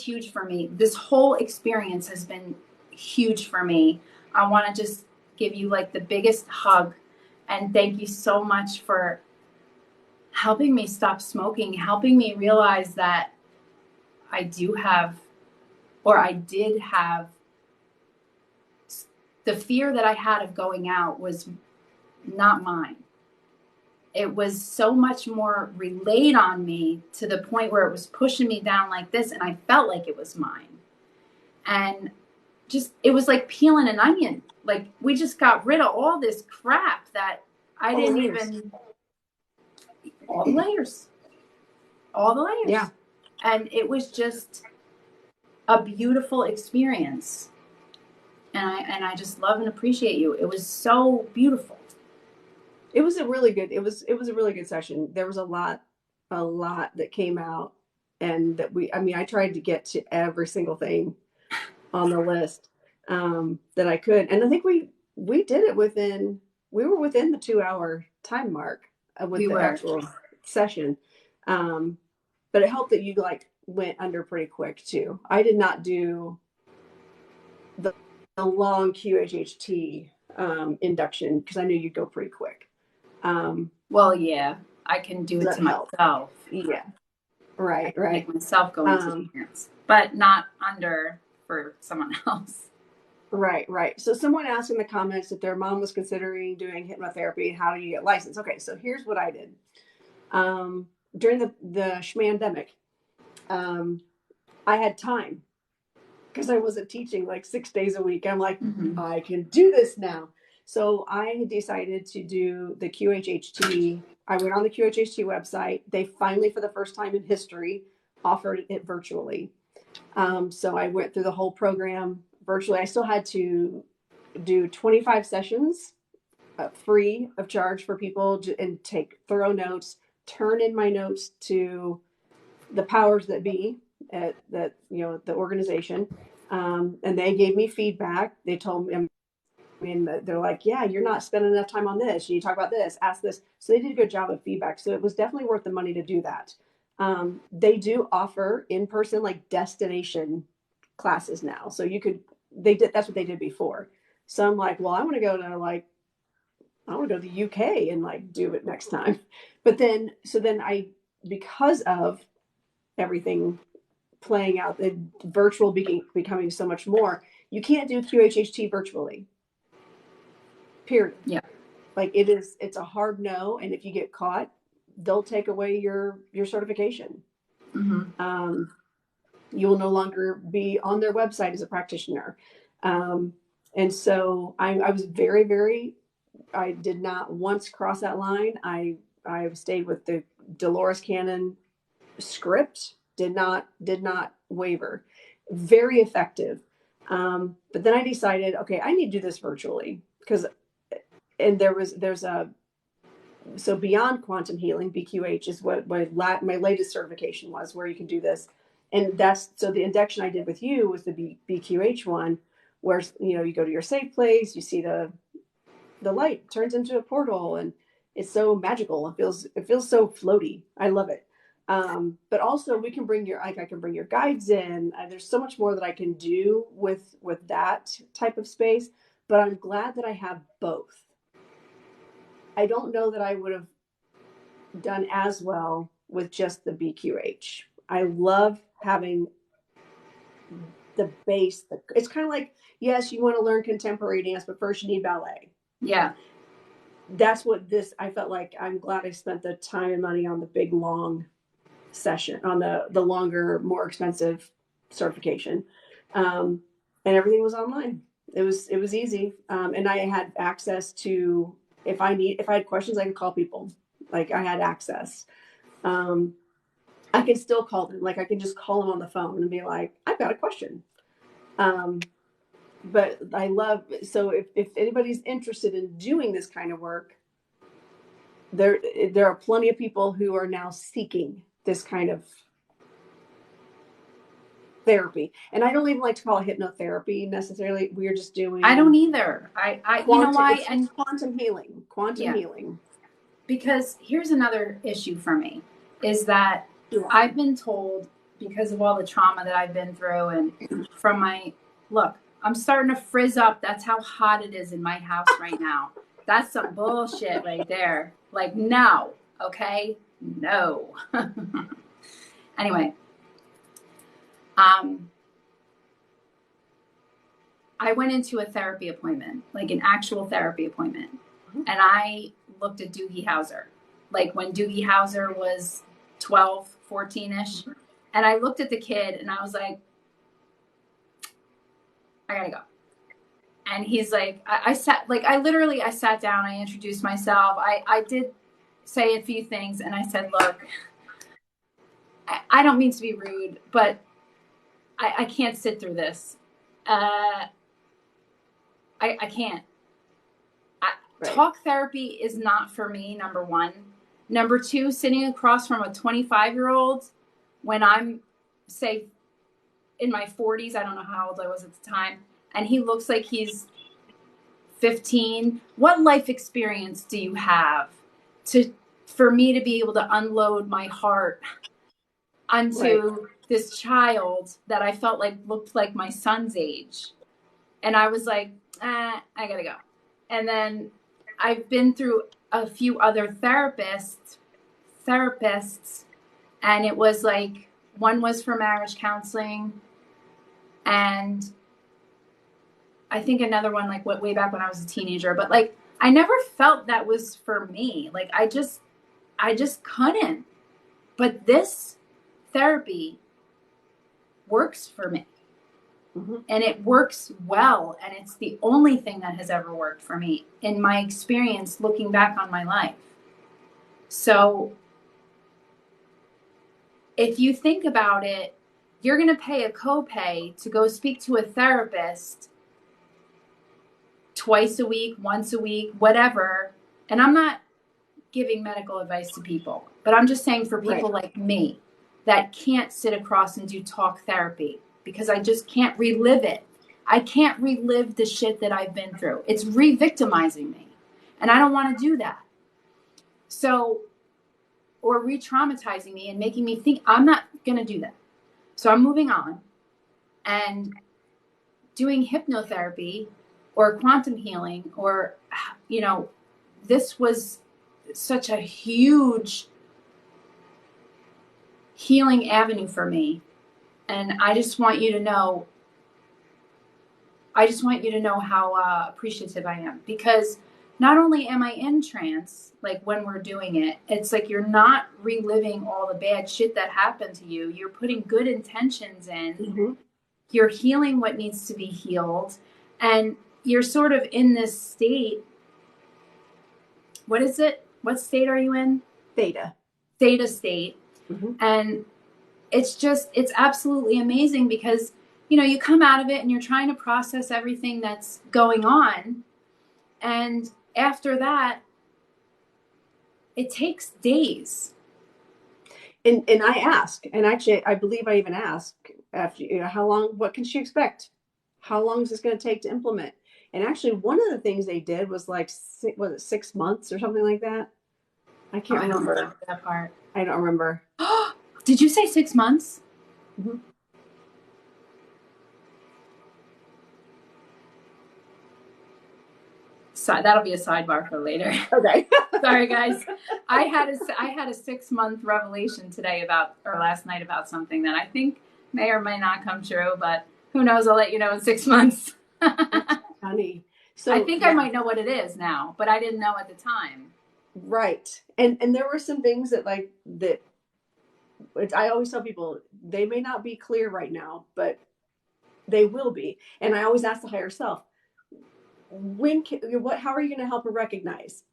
huge for me. This whole experience has been huge for me. I want to just give you like the biggest hug and thank you so much for helping me stop smoking, helping me realize that I did have the fear that I had of going out was not mine. It was so much more relayed on me to the point where it was pushing me down like this, and I felt like it was mine. And just, it was like peeling an onion. Like we just got rid of all this crap that I didn't even, all the layers. Yeah. And it was just a beautiful experience. And I just love and appreciate you. It was so beautiful. It was a really good session. There was a lot that came out. and that I tried to get to every single thing on the list that I could. And I think we did it we were within the 2 hour time mark with the actual session. But it helped that you like went under pretty quick too. I did not do the long QHHT induction because I knew you'd go pretty quick. Well, yeah, I can do it to myself. Yeah. Right. Make myself go into the trance, but not under for someone else. Right. So someone asked in the comments if their mom was considering doing hypnotherapy. How do you get licensed? Okay, so here's what I did. During the schmandemic, I had time because I wasn't teaching like 6 days a week. I'm like, I can do this now. So I decided to do the QHHT. I went on the QHHT website. They finally, for the first time in history, offered it virtually. So I went through the whole program virtually. I still had to do 25 sessions free of charge for people and take thorough notes, turn in my notes to the powers that be at the organization. And they gave me feedback. They told me, they're like, yeah, you're not spending enough time on this. You talk about this, ask this. So they did a good job of feedback. So it was definitely worth the money to do that. They do offer in-person like destination classes now. So that's what they did before. So I'm like, well, I want to go to the UK and like do it next time. But then because of everything playing out, the virtual becoming so much more, you can't do QHHT virtually. Period. Yeah. Like it's a hard no. And if you get caught, they'll take away your certification. You will no longer be on their website as a practitioner. And so I was very, very, I did not once cross that line. I stayed with the Dolores Cannon script, did not waver. Very effective. But then I decided, okay, I need to do this virtually so Beyond Quantum Healing, BQH, is what my latest certification was, where you can do this. And so the induction I did with you was the BQH one, where, you go to your safe place, you see the light turns into a portal, and it's so magical. It feels so floaty. I love it. But also I can bring your guides in. There's so much more that I can do with that type of space, but I'm glad that I have both. I don't know that I would have done as well with just the BQH. I love having the base. It's kind of like, yes, you want to learn contemporary dance, but first you need ballet. Yeah. That's what I felt like. I'm glad I spent the time and money on the big, long session, on the longer, more expensive certification. And everything was online. It was easy. And I had access to, if I had questions, I could call people. Like, I had access. I can still call them. Like, I can just call them on the phone and be like, I've got a question. But I love, so if anybody's interested in doing this kind of work, there are plenty of people who are now seeking this kind of therapy. And I don't even like to call it hypnotherapy necessarily. We're just doing. I don't either. I you know why? And quantum healing. Healing. Because here's another issue for me, is that I've been told, because of all the trauma that I've been through, and from look, I'm starting to frizz up. That's how hot it is in my house right now. That's some bullshit right there. Like, no. Okay? No. Anyway. I went into a therapy appointment, like an actual therapy appointment. And I looked at Doogie Howser, like when Doogie Howser was 12, 14-ish. And I looked at the kid and I was like, I gotta go. And he's like, I sat down, I introduced myself. I did say a few things, and I said, look, I don't mean to be rude, but I can't sit through this. I can't. Right. Talk therapy is not for me, number one. Number two, sitting across from a 25-year-old when I'm, say, in my 40s, I don't know how old I was at the time, and he looks like he's 15, what life experience do you have for me to be able to unload my heart onto this child that I felt like looked like my son's age? And I was like, I gotta go. And then I've been through a few other therapists, and it was like, one was for marriage counseling, and I think another one like way back when I was a teenager. But like, I never felt that was for me. Like, I just couldn't. But this therapy works for me. Mm-hmm. And it works well. And it's the only thing that has ever worked for me in my experience looking back on my life. So if you think about it, you're going to pay a copay to go speak to a therapist twice a week, once a week, whatever. And I'm not giving medical advice to people, but I'm just saying for people like me that can't sit across and do talk therapy because I just can't relive it. I can't relive the shit that I've been through. It's re-victimizing me. And I don't want to do that. So, or re-traumatizing me and making me think I'm not going to do that. So I'm moving on and doing hypnotherapy or quantum healing or, you know, this was such a huge healing avenue for me. And I just want you to know, how appreciative I am, because not only am I in trance, like when we're doing it, it's like you're not reliving all the bad shit that happened to you. You're putting good intentions in. Mm-hmm. You're healing what needs to be healed. And you're sort of in this state. What is it? What state are you in? Theta state. Mm-hmm. And it's absolutely amazing because, you know, you come out of it and you're trying to process everything that's going on. And after that, it takes days. And I ask, and actually, I believe I even asked after, you know, how long, what can she expect? How long is this going to take to implement? And actually, one of the things they did was like, was it 6 months or something like that? I can't remember that part. I don't remember. Did you say 6 months? Mm-hmm. So that'll be a sidebar for later. Okay. Sorry, guys. I had a 6 month revelation today last night about something that I think may or may not come true, but who knows? I'll let you know in 6 months. Funny. So I think I might know what it is now, but I didn't know at the time. Right. And there were some things that I always tell people, they may not be clear right now, but they will be. And I always ask the higher self, how are you going to help her recognize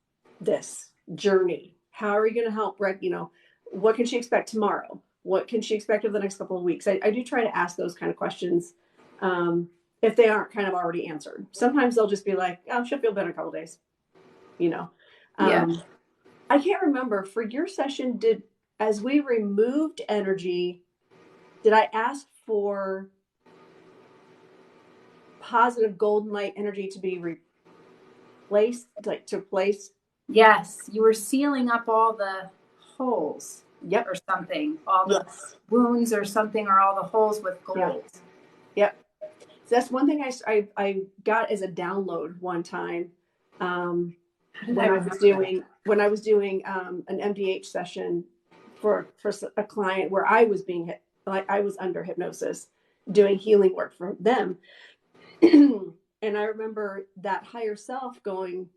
this journey? How are you going to help what can she expect tomorrow? What can she expect over the next couple of weeks? I do try to ask those kind of questions. If they aren't kind of already answered, sometimes they'll just be like, oh, she'll feel better in a couple of days, Yeah. I can't remember for your session, as we removed energy, did I ask for positive golden light energy to be replaced, like to replace? Yes, you were sealing up all the holes. Yep. Or something, all the wounds or something, or all the holes with gold. Yep. So that's one thing I got as a download one time when I was doing an MDH session for a client where I was being hit, like I was under hypnosis, doing healing work for them. And I remember that higher self going,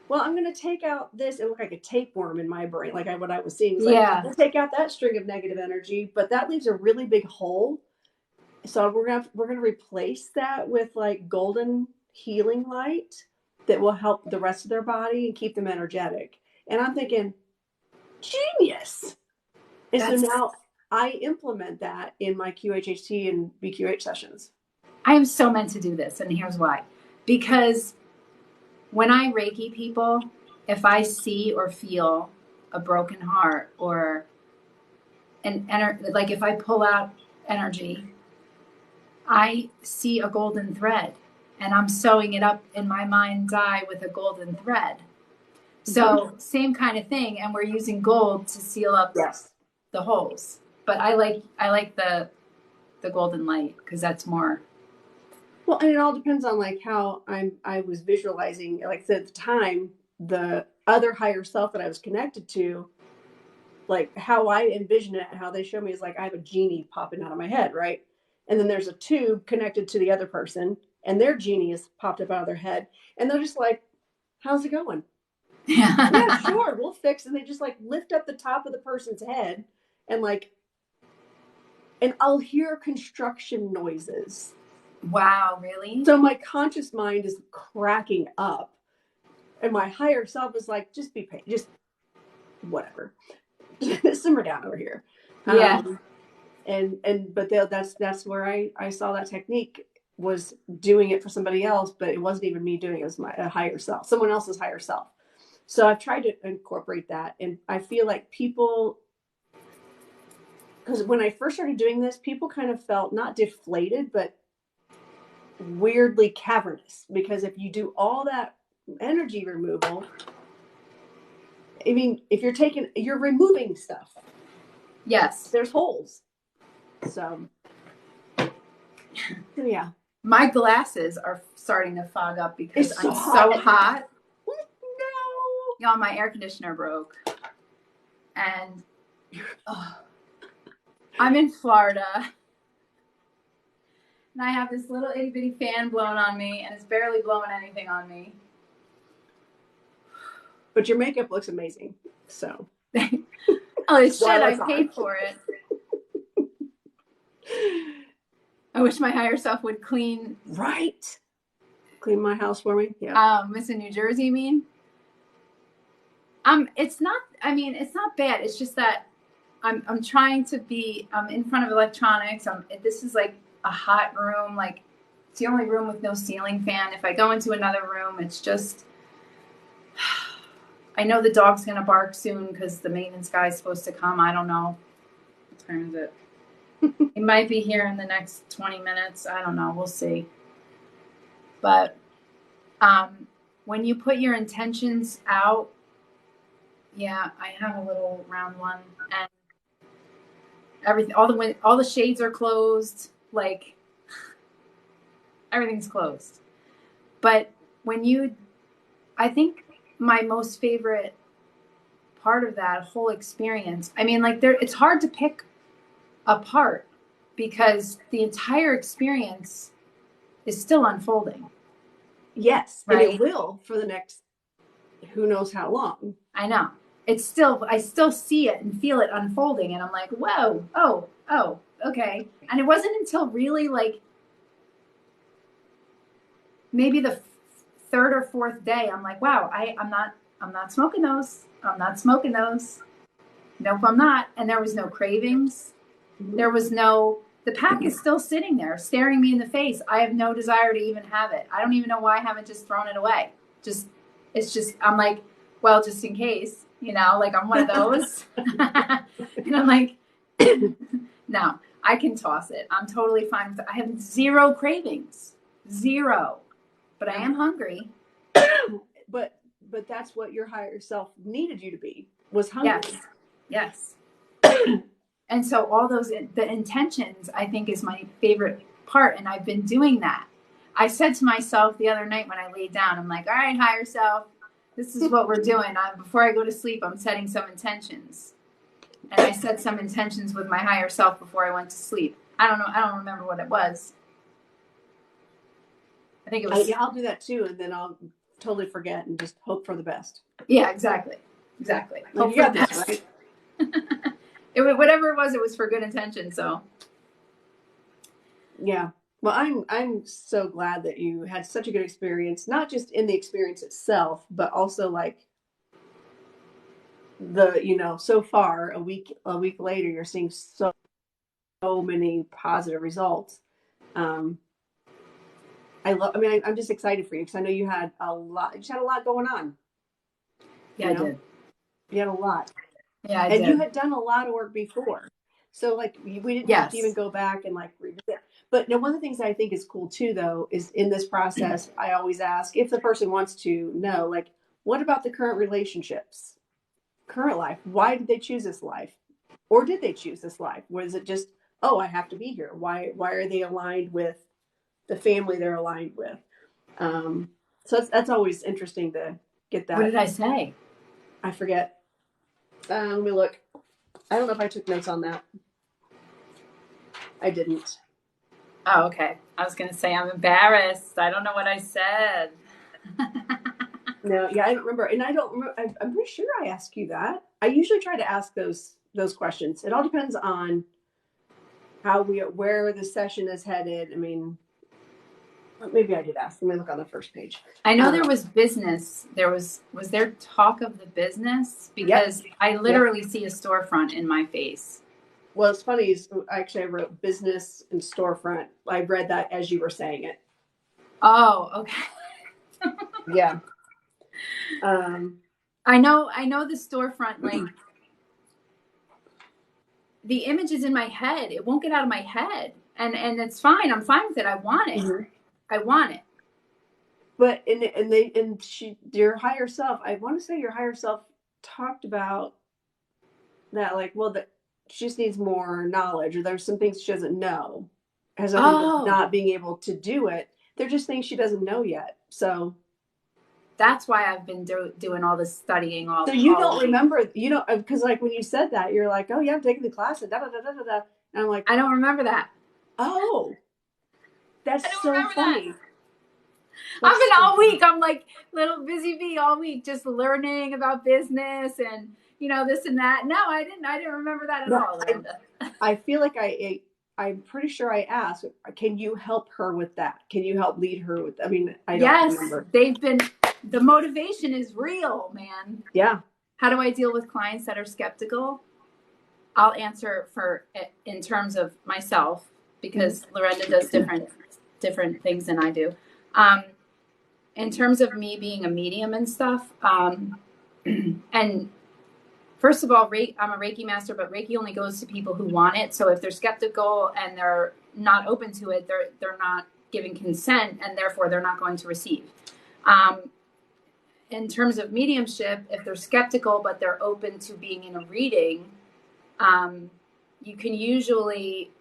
well, I'm going to take out this. It looked like a tapeworm in my brain. Like what I was seeing was like, we'll take out that string of negative energy, but that leaves a really big hole. So we're going to replace that with like golden healing light that will help the rest of their body and keep them energetic. And I'm thinking, genius. And so now I implement that in my QHHT and BQH sessions. I am so meant to do this, and here's why. Because when I Reiki people, if I see or feel a broken heart or like if I pull out energy, I see a golden thread and I'm sewing it up in my mind's eye with a golden thread. So same kind of thing. And we're using gold to seal up the holes. But I like the golden light because that's more. Well, and it all depends on like how I was visualizing, like I said, at the time, the other higher self that I was connected to, like how I envision it, how they show me is like I have a genie popping out of my head, right? And then there's a tube connected to the other person, and their genie is popped up out of their head, and they're just like, "How's it going?" Yeah, sure, we'll fix. And they just like lift up the top of the person's head, and like, and I'll hear construction noises. Wow, really? So my conscious mind is cracking up, and my higher self is like, "Just be patient, just whatever, simmer down over here." Yeah. But that's where I saw that technique, was doing it for somebody else, but it wasn't even me doing it. It was my higher self, someone else's higher self. So I've tried to incorporate that, and I feel like people, because when I first started doing this, people kind of felt not deflated, but weirdly cavernous, because if you do all that energy removal, I mean, if you're removing stuff. Yes. There's holes. So yeah. My glasses are starting to fog up because It's so I'm so hot. No. Y'all, my air conditioner broke. And I'm in Florida. And I have this little itty bitty fan blowing on me, and it's barely blowing anything on me. But your makeup looks amazing. So. Oh, shit, I paid for it. I wish my higher self would clean. Right. Clean my house for me. Yeah. Miss in New Jersey, you mean? It's not bad. It's just that I'm trying to be, in front of electronics. This is like a hot room. Like, it's the only room with no ceiling fan. If I go into another room, it's just, I know the dog's going to bark soon because the maintenance guy's supposed to come. I don't know. What time is it? He might be here in the next 20 minutes. I don't know. We'll see. But when you put your intentions out, yeah, I have a little round one, and everything, all the shades are closed. Like, everything's closed. But I think my most favorite part of that whole experience, I mean, like, it's hard to pick apart because the entire experience is still unfolding. Yes, right? And it will for the next who knows how long. I know. I still see it and feel it unfolding, and I'm like, whoa, oh, okay. And it wasn't until really like maybe the third or fourth day, I'm like, wow, I'm not smoking those. I'm not smoking those. Nope, I'm not. And there was no cravings. There was the pack is still sitting there staring me in the face. I have no desire to even have it. I don't even know why I haven't just thrown it away. I'm like, well, just in case, like I'm one of those. And I'm like, no, I can toss it. I'm totally fine with it. I have zero cravings. Zero. But I am hungry. But that's what your higher self needed you to be, was hungry. Yes. And so all the intentions, I think, is my favorite part. And I've been doing that. I said to myself the other night when I laid down, I'm like, all right, higher self, this is what we're doing. Before I go to sleep, I'm setting some intentions. And I set some intentions with my higher self before I went to sleep. I don't know. I don't remember what it was. I think it was. I'll do that too. And then I'll totally forget and just hope for the best. Yeah, exactly. Hope for the best, right? Whatever it was for good intention. So. Yeah. Well, I'm so glad that you had such a good experience, not just in the experience itself, but also like so far a week later, you're seeing so many positive results. I'm just excited for you because I know you had a lot going on. Yeah, I did. You had a lot. Yeah, I did. And you had done a lot of work before. So like we didn't have to even Yes. go back and like revisit. But now one of the things I think is cool too, though, is in this process, I always ask if the person wants to know, like, what about the current relationships, current life? Why did they choose this life? Or did they choose this life? Was it just, oh, I have to be here? Why are they aligned with the family they're aligned with? So that's always interesting to get What that. did I say? I forget. Let me look. I don't know if I took notes on that. I didn't. Oh, okay. I was going to say I'm embarrassed. I don't know what I said. No, yeah, I don't remember, and I don't remember. I'm pretty sure I asked you that. I usually try to ask those questions. It all depends on where the session is headed. I mean, maybe I did ask. Let me look on the first page. I know there was business. Was there talk of the business? Because Yep. I literally see a storefront in my face. Well, it's funny. Actually, I wrote business and storefront. I read that as you were saying it. Oh, okay. Yeah. I know the storefront, like the image is in my head. It won't get out of my head. And it's fine. I'm fine with it. I want it. Mm-hmm. I want it. But your higher self, I want to say your higher self talked about that, like, well, that she just needs more knowledge, or there's some things she doesn't know. Has nothing to do with not being able to do it. They're just things she doesn't know yet. So that's why I've been doing all this studying. So you don't remember, because like when you said that, you're like, oh yeah, I'm taking the class and da da da da da. And I'm like, I don't remember that. Oh, that's so funny. I've been all week. I'm like little busy bee all week, just learning about business and this and that. No, I didn't remember that at all, Linda. I feel like I'm pretty sure I asked, can you help her with that? Can you help lead her with? I mean, I don't remember. The motivation is real, man. Yeah. How do I deal with clients that are skeptical? I'll answer in terms of myself, because Lorenda does different things than I do. In terms of me being a medium and stuff, and first of all, I'm a Reiki master, but Reiki only goes to people who want it. So if they're skeptical and they're not open to it, they're not giving consent, and therefore they're not going to receive. In terms of mediumship, if they're skeptical but they're open to being in a reading, you can usually,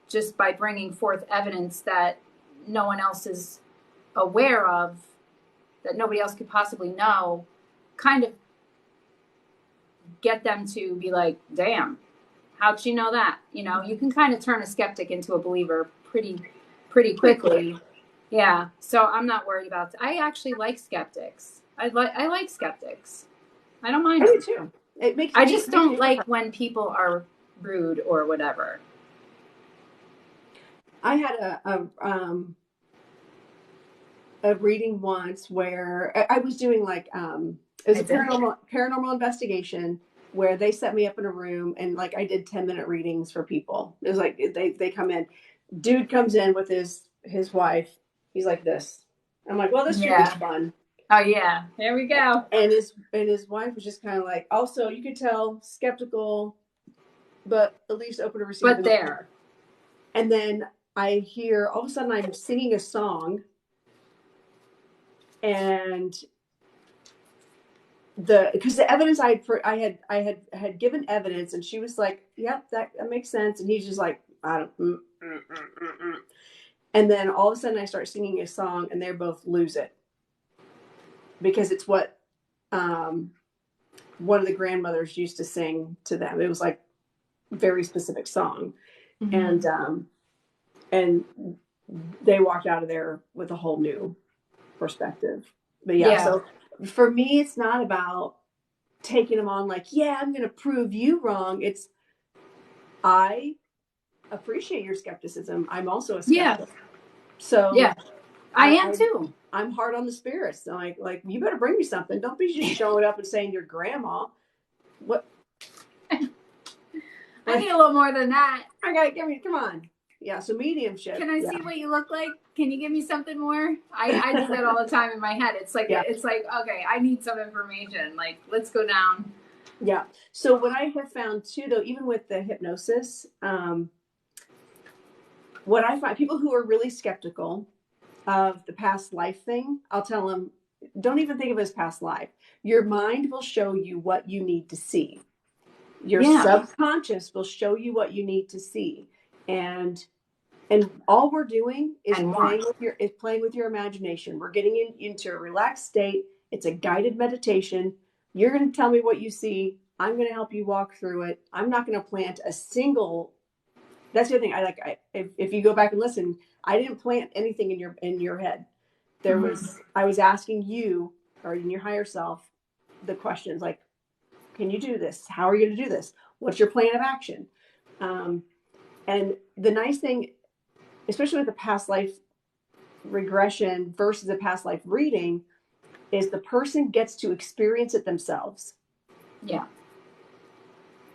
just by bringing forth evidence that no one else is aware of, that nobody else could possibly know, kind of get them to be like, damn, how'd she know that? You can kind of turn a skeptic into a believer pretty quickly. Yeah. So I'm not worried about that. I actually like skeptics. I like skeptics. I don't mind. I do too. I just don't like when people are rude or whatever. I had a reading once where I was doing like it was a paranormal investigation where they set me up in a room and like I did 10-minute readings for people. It was like they come in, dude comes in with his wife. He's like this. I'm like, well, this should be fun. Oh yeah, there we go. And his wife was just kind of like, also you could tell skeptical, but at least open to receive. But there. And then I hear all of a sudden I'm singing a song, and because the evidence I had given evidence, and she was like, yep, that makes sense, and he's just like, I don't. And then all of a sudden I start singing a song, and they both lose it, because it's what one of the grandmothers used to sing to them. It was like a very specific song. Mm-hmm. And they walked out of there with a whole new perspective. But yeah, so for me, it's not about taking them on like, yeah, I'm going to prove you wrong. It's, I appreciate your skepticism. I'm also a skeptic. Yeah. So yeah, I am too. I'm hard on the spirits. So like you better bring me something. Don't be just showing up and saying you're grandma. What? I need a little more than that. Come on. Yeah, so mediumship. Can I see what you look like? Can you give me something more? I do that all the time in my head. It's like, okay, I need some information. Like, let's go down. Yeah. So what I have found too, though, even with the hypnosis, what I find people who are really skeptical of the past life thing, I'll tell them, don't even think of it as past life. Your mind will show you what you need to see. Your Yeah. subconscious will show you what you need to see. And all we're doing is And want. playing with your imagination. We're getting into a relaxed state. It's a guided meditation. You're going to tell me what you see. I'm going to help you walk through it. I'm not going to plant a single. That's the other thing. If you go back and listen, I didn't plant anything in your head. I was asking you or in your higher self the questions like, can you do this? How are you going to do this? What's your plan of action? And the nice thing, especially with the past life regression versus a past life reading, is the person gets to experience it themselves. Yeah.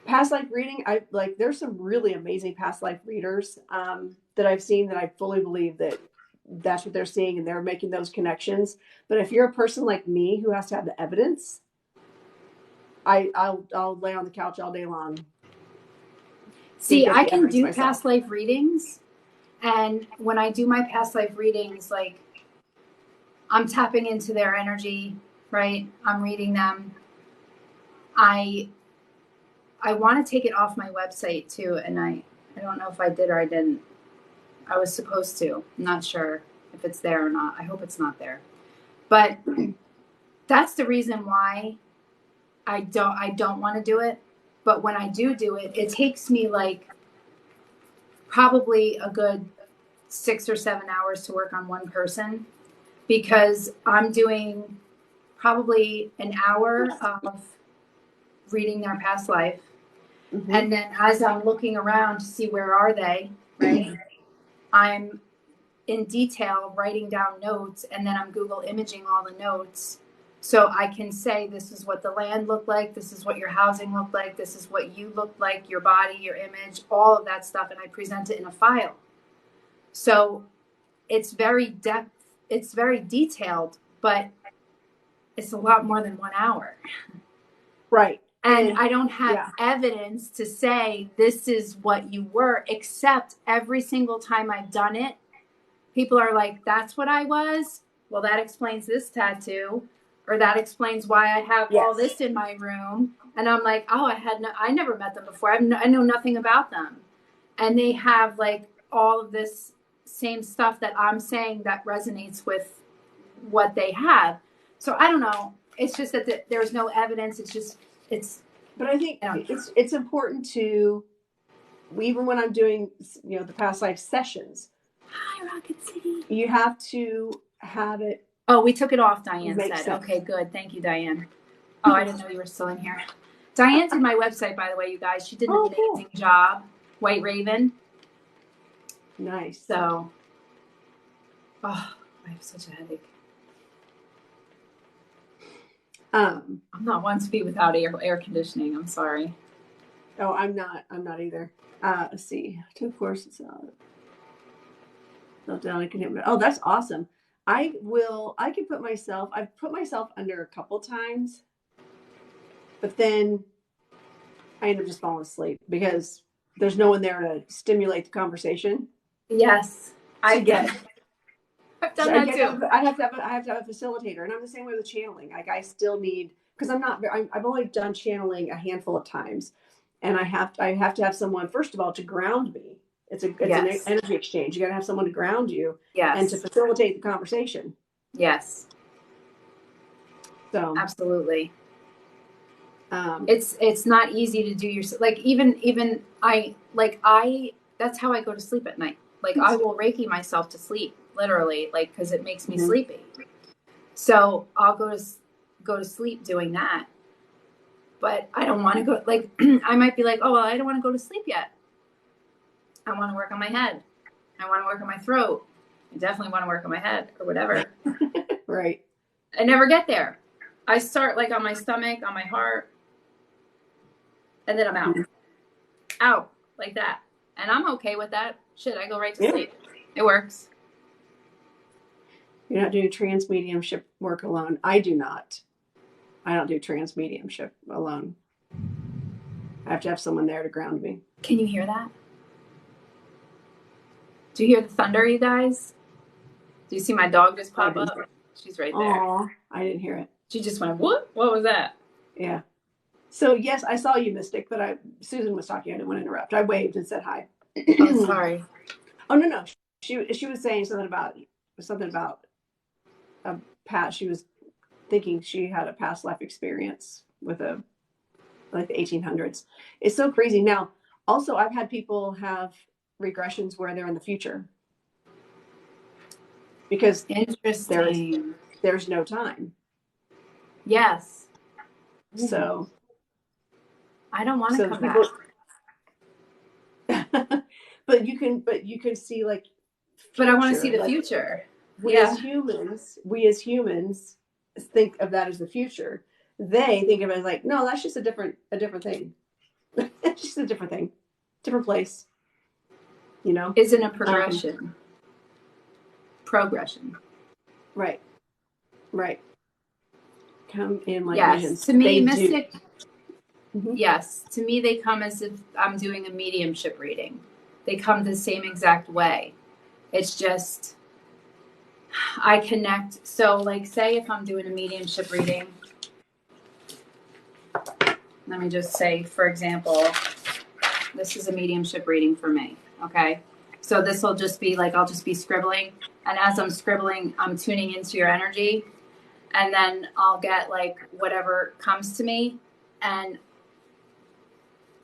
Past life reading, I like. There's some really amazing past life readers that I've seen that I fully believe that that's what they're seeing and they're making those connections. But if you're a person like me who has to have the evidence, I'll lay on the couch all day long. See, I can do past life readings, and when I do my past life readings, like I'm tapping into their energy, right? I'm reading them. I want to take it off my website too, and I don't know if I did or I didn't. I was supposed to. I'm not sure if it's there or not. I hope it's not there. But that's the reason why I don't want to do it. But when I do it, it takes me like probably a good 6 or 7 hours to work on one person, because I'm doing probably an hour of reading their past life. Mm-hmm. And then as I'm looking around to see where are they, right? I'm in detail writing down notes, and then I'm Google imaging all the notes. So I can say, this is what the land looked like, this is what your housing looked like, this is what you looked like, your body, your image, all of that stuff, and I present it in a file. So it's very detailed, but it's a lot more than 1 hour. Right. And I don't have evidence to say this is what you were, except every single time I've done it, people are like, that's what I was? Well, that explains this tattoo, or that explains why I have all this in my room. And I'm like, oh, I never met them before. I know nothing about them. And they have like all of this same stuff that I'm saying that resonates with what they have. So I don't know. It's just that there's no evidence. But I think it's important to, even when I'm doing, the past life sessions. Hi, Rocket City. You have to have it. Oh, we took it off, Diane said. Sense. Okay, good. Thank you, Diane. Oh, I didn't know you were still in here. Diane did my website, by the way, you guys. She did an amazing job. White Raven. Nice. So, I have such a headache. I'm not one to be without air conditioning. I'm sorry. Oh, I'm not either. Let's see. I took courses. Oh, that's awesome. I've put myself under a couple times, but then I end up just falling asleep because there's no one there to stimulate the conversation. Yes, I've done that too. I have to have a facilitator, and I'm the same way with channeling. Like I still need, because I've only done channeling a handful of times, and I have to have someone, first of all, to ground me. It's an energy exchange. You got to have someone to ground you, and to facilitate the conversation. Yes. So absolutely. It's not easy to do like even I that's how I go to sleep at night. Like I will Reiki myself to sleep, literally, like, because it makes me sleepy. So I'll go to sleep doing that. But I don't want to go, like, I might be like, oh, well, I don't want to go to sleep yet. I want to work on my head. I want to work on my throat. I definitely want to work on my head or whatever. Right. I never get there. I start like on my stomach, on my heart, and then I'm out. Out like that. And I'm okay with that. Shit, I go right to sleep. It works. You're not doing trans mediumship work alone. I do not. I don't do trans mediumship alone. I have to have someone there to ground me. Can you hear that? Do you hear the thunder, you guys? Do you see my dog just pop up? She's right there. Aw, I didn't hear it. She just went, what? What was that? Yeah. So yes, I saw you, Mystic, but Susan was talking. I didn't want to interrupt. I waved and said hi. Oh, sorry. Oh no. She was saying something about a past. She was thinking she had a past life experience with like the 1800s. It's so crazy. Now, also, I've had people have regressions where they're in the future because Interesting. there's no time. Yes. So I don't want to come back. but you can see like future. But I want to see the future. We as humans think of that as the future. They think of it as like, no, that's just a different thing. It's just a different thing. Different place. You know? Isn't a progression. Progression. Right. Come in like visions. To me, Mystic. Mm-hmm. Yes. To me, they come as if I'm doing a mediumship reading. They come the same exact way. It's just I connect. So, like, say if I'm doing a mediumship reading, let me just say, for example, this is a mediumship reading for me. Okay. So this will just be like, I'll just be scribbling. And as I'm scribbling, I'm tuning into your energy. And then I'll get like whatever comes to me. And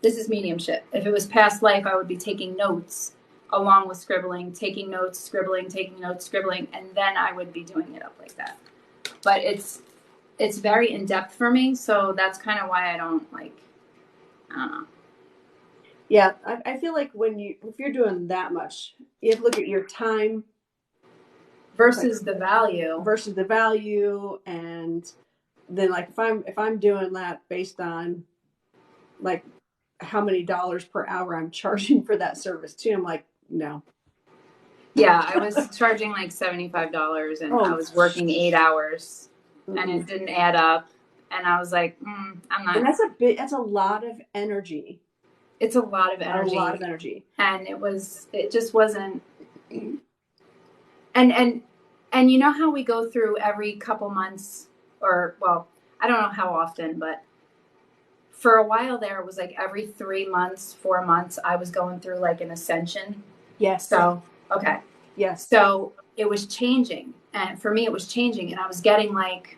this is mediumship. If it was past life, I would be taking notes along with scribbling, taking notes, scribbling, taking notes, scribbling. And then I would be doing it up like that. But it's very in depth for me. So that's kind of why I don't I don't know. Yeah, I feel like if you're doing that much, you have to look at your time versus the value. And then like if I'm doing that based on like how many dollars per hour I'm charging for that service too, I'm like, no. Yeah, I was charging like $75 and I was working 8 hours and it didn't add up. And I was like, I'm not. And that's a lot of energy. It's a lot of energy. And it just wasn't. And you know how we go through every couple months I don't know how often, but for a while there, it was like every 3 months, 4 months, I was going through like an ascension. Yes. So, okay. Yes. So it was changing. And for me, it was changing. And I was getting like,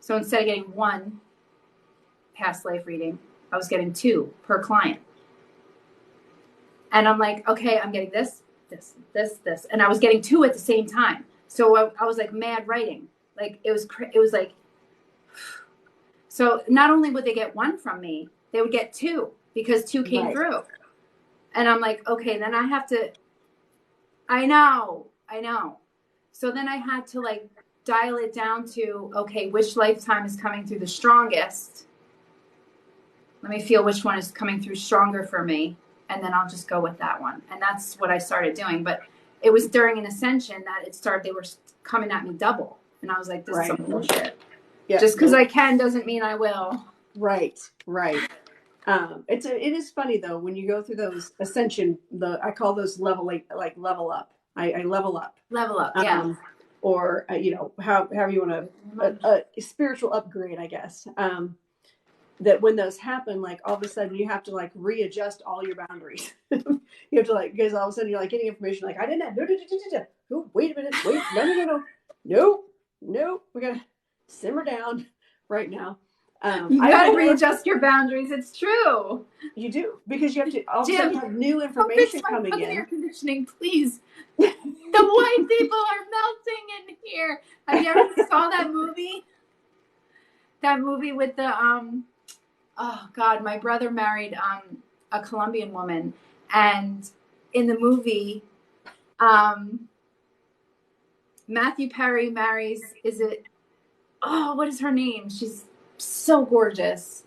so instead of getting one past life reading, I was getting 2 per client. And I'm like, okay, I'm getting this. And I was getting 2 at the same time. So I was like mad writing. Like it was like, so not only would they get 1 from me, they would get 2 because 2 came through. And I'm like, okay, then I have to, I know. So then I had to like dial it down to, okay, which lifetime is coming through the strongest? Let me feel which one is coming through stronger for me. And then I'll just go with that one. And that's what I started doing. But it was during an ascension that they were coming at me double. And I was like, this is some bullshit. Yeah. Just because I can doesn't mean I will. Right. It is funny though, when you go through those ascension, I call those level up. I level up. Yeah. Or, however you want to, a spiritual upgrade, I guess. That when those happen, like all of a sudden you have to like readjust all your boundaries. You have to like, because all of a sudden you're like getting information like, I didn't have, no, wait a minute, no, we gotta simmer down right now. You gotta readjust your boundaries. It's true. You do, because you have to all of a sudden have new information coming in. Air conditioning, please. The white people are melting in here. Have you ever saw that movie? That movie with the oh God, my brother married a Colombian woman, and in the movie, Matthew Perry marries, what is her name? She's so gorgeous.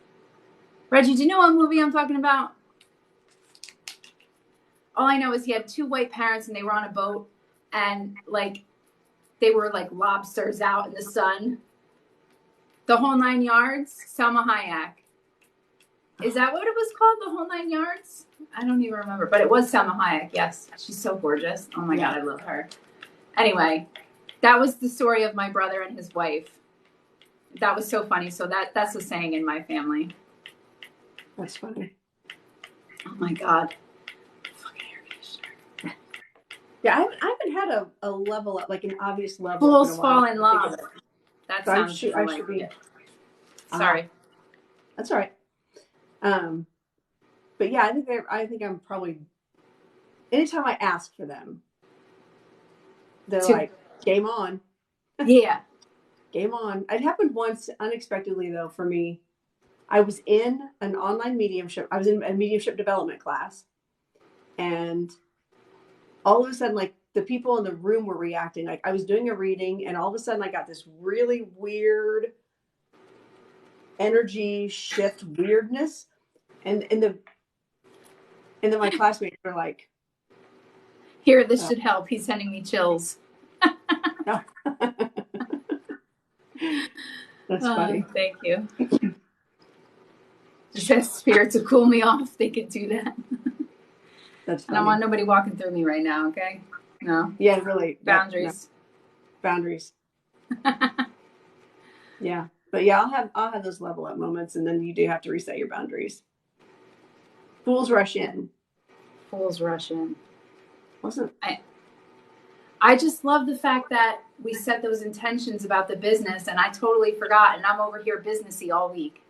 Reggie, do you know what movie I'm talking about? All I know is he had 2 white parents and they were on a boat and like they were like lobsters out in the sun. The whole 9 yards. Selma Hayek. Is that what it was called? The Whole Nine Yards? I don't even remember, but it was Selma Hayek. Yes, she's so gorgeous. Oh my Yeah. God, I love her. Anyway, that was the story of my brother and his wife. That was so funny. So that's a saying in my family. That's funny. Oh my God. Fucking air conditioner. Yeah, I haven't had a level up, like an obvious level. Fools in a while. fall in love. That So sounds I like should be. it. Sorry. That's all right. But yeah, I think I'm probably. Anytime I ask for them, they're like, "Game on." Yeah. Game on. It happened once unexpectedly though for me. I was in an online mediumship. I was in a mediumship development class, and all of a sudden, like the people in the room were reacting. Like I was doing a reading, and all of a sudden, I got this really weird energy shift, weirdness, and then my classmates were like, "Here, this should help." He's sending me chills. no. That's funny. Thank you. Just ask spirit to cool me off. They can do that. That's funny. I don't want nobody walking through me right now, okay? No. Yeah, really. Boundaries. No. Boundaries. Yeah. But yeah, I'll have those level up moments, and then you do have to reset your boundaries. Fools rush in. Fools rush in. Wasn't I just love the fact that we set those intentions about the business, and I totally forgot, and I'm over here businessy all week.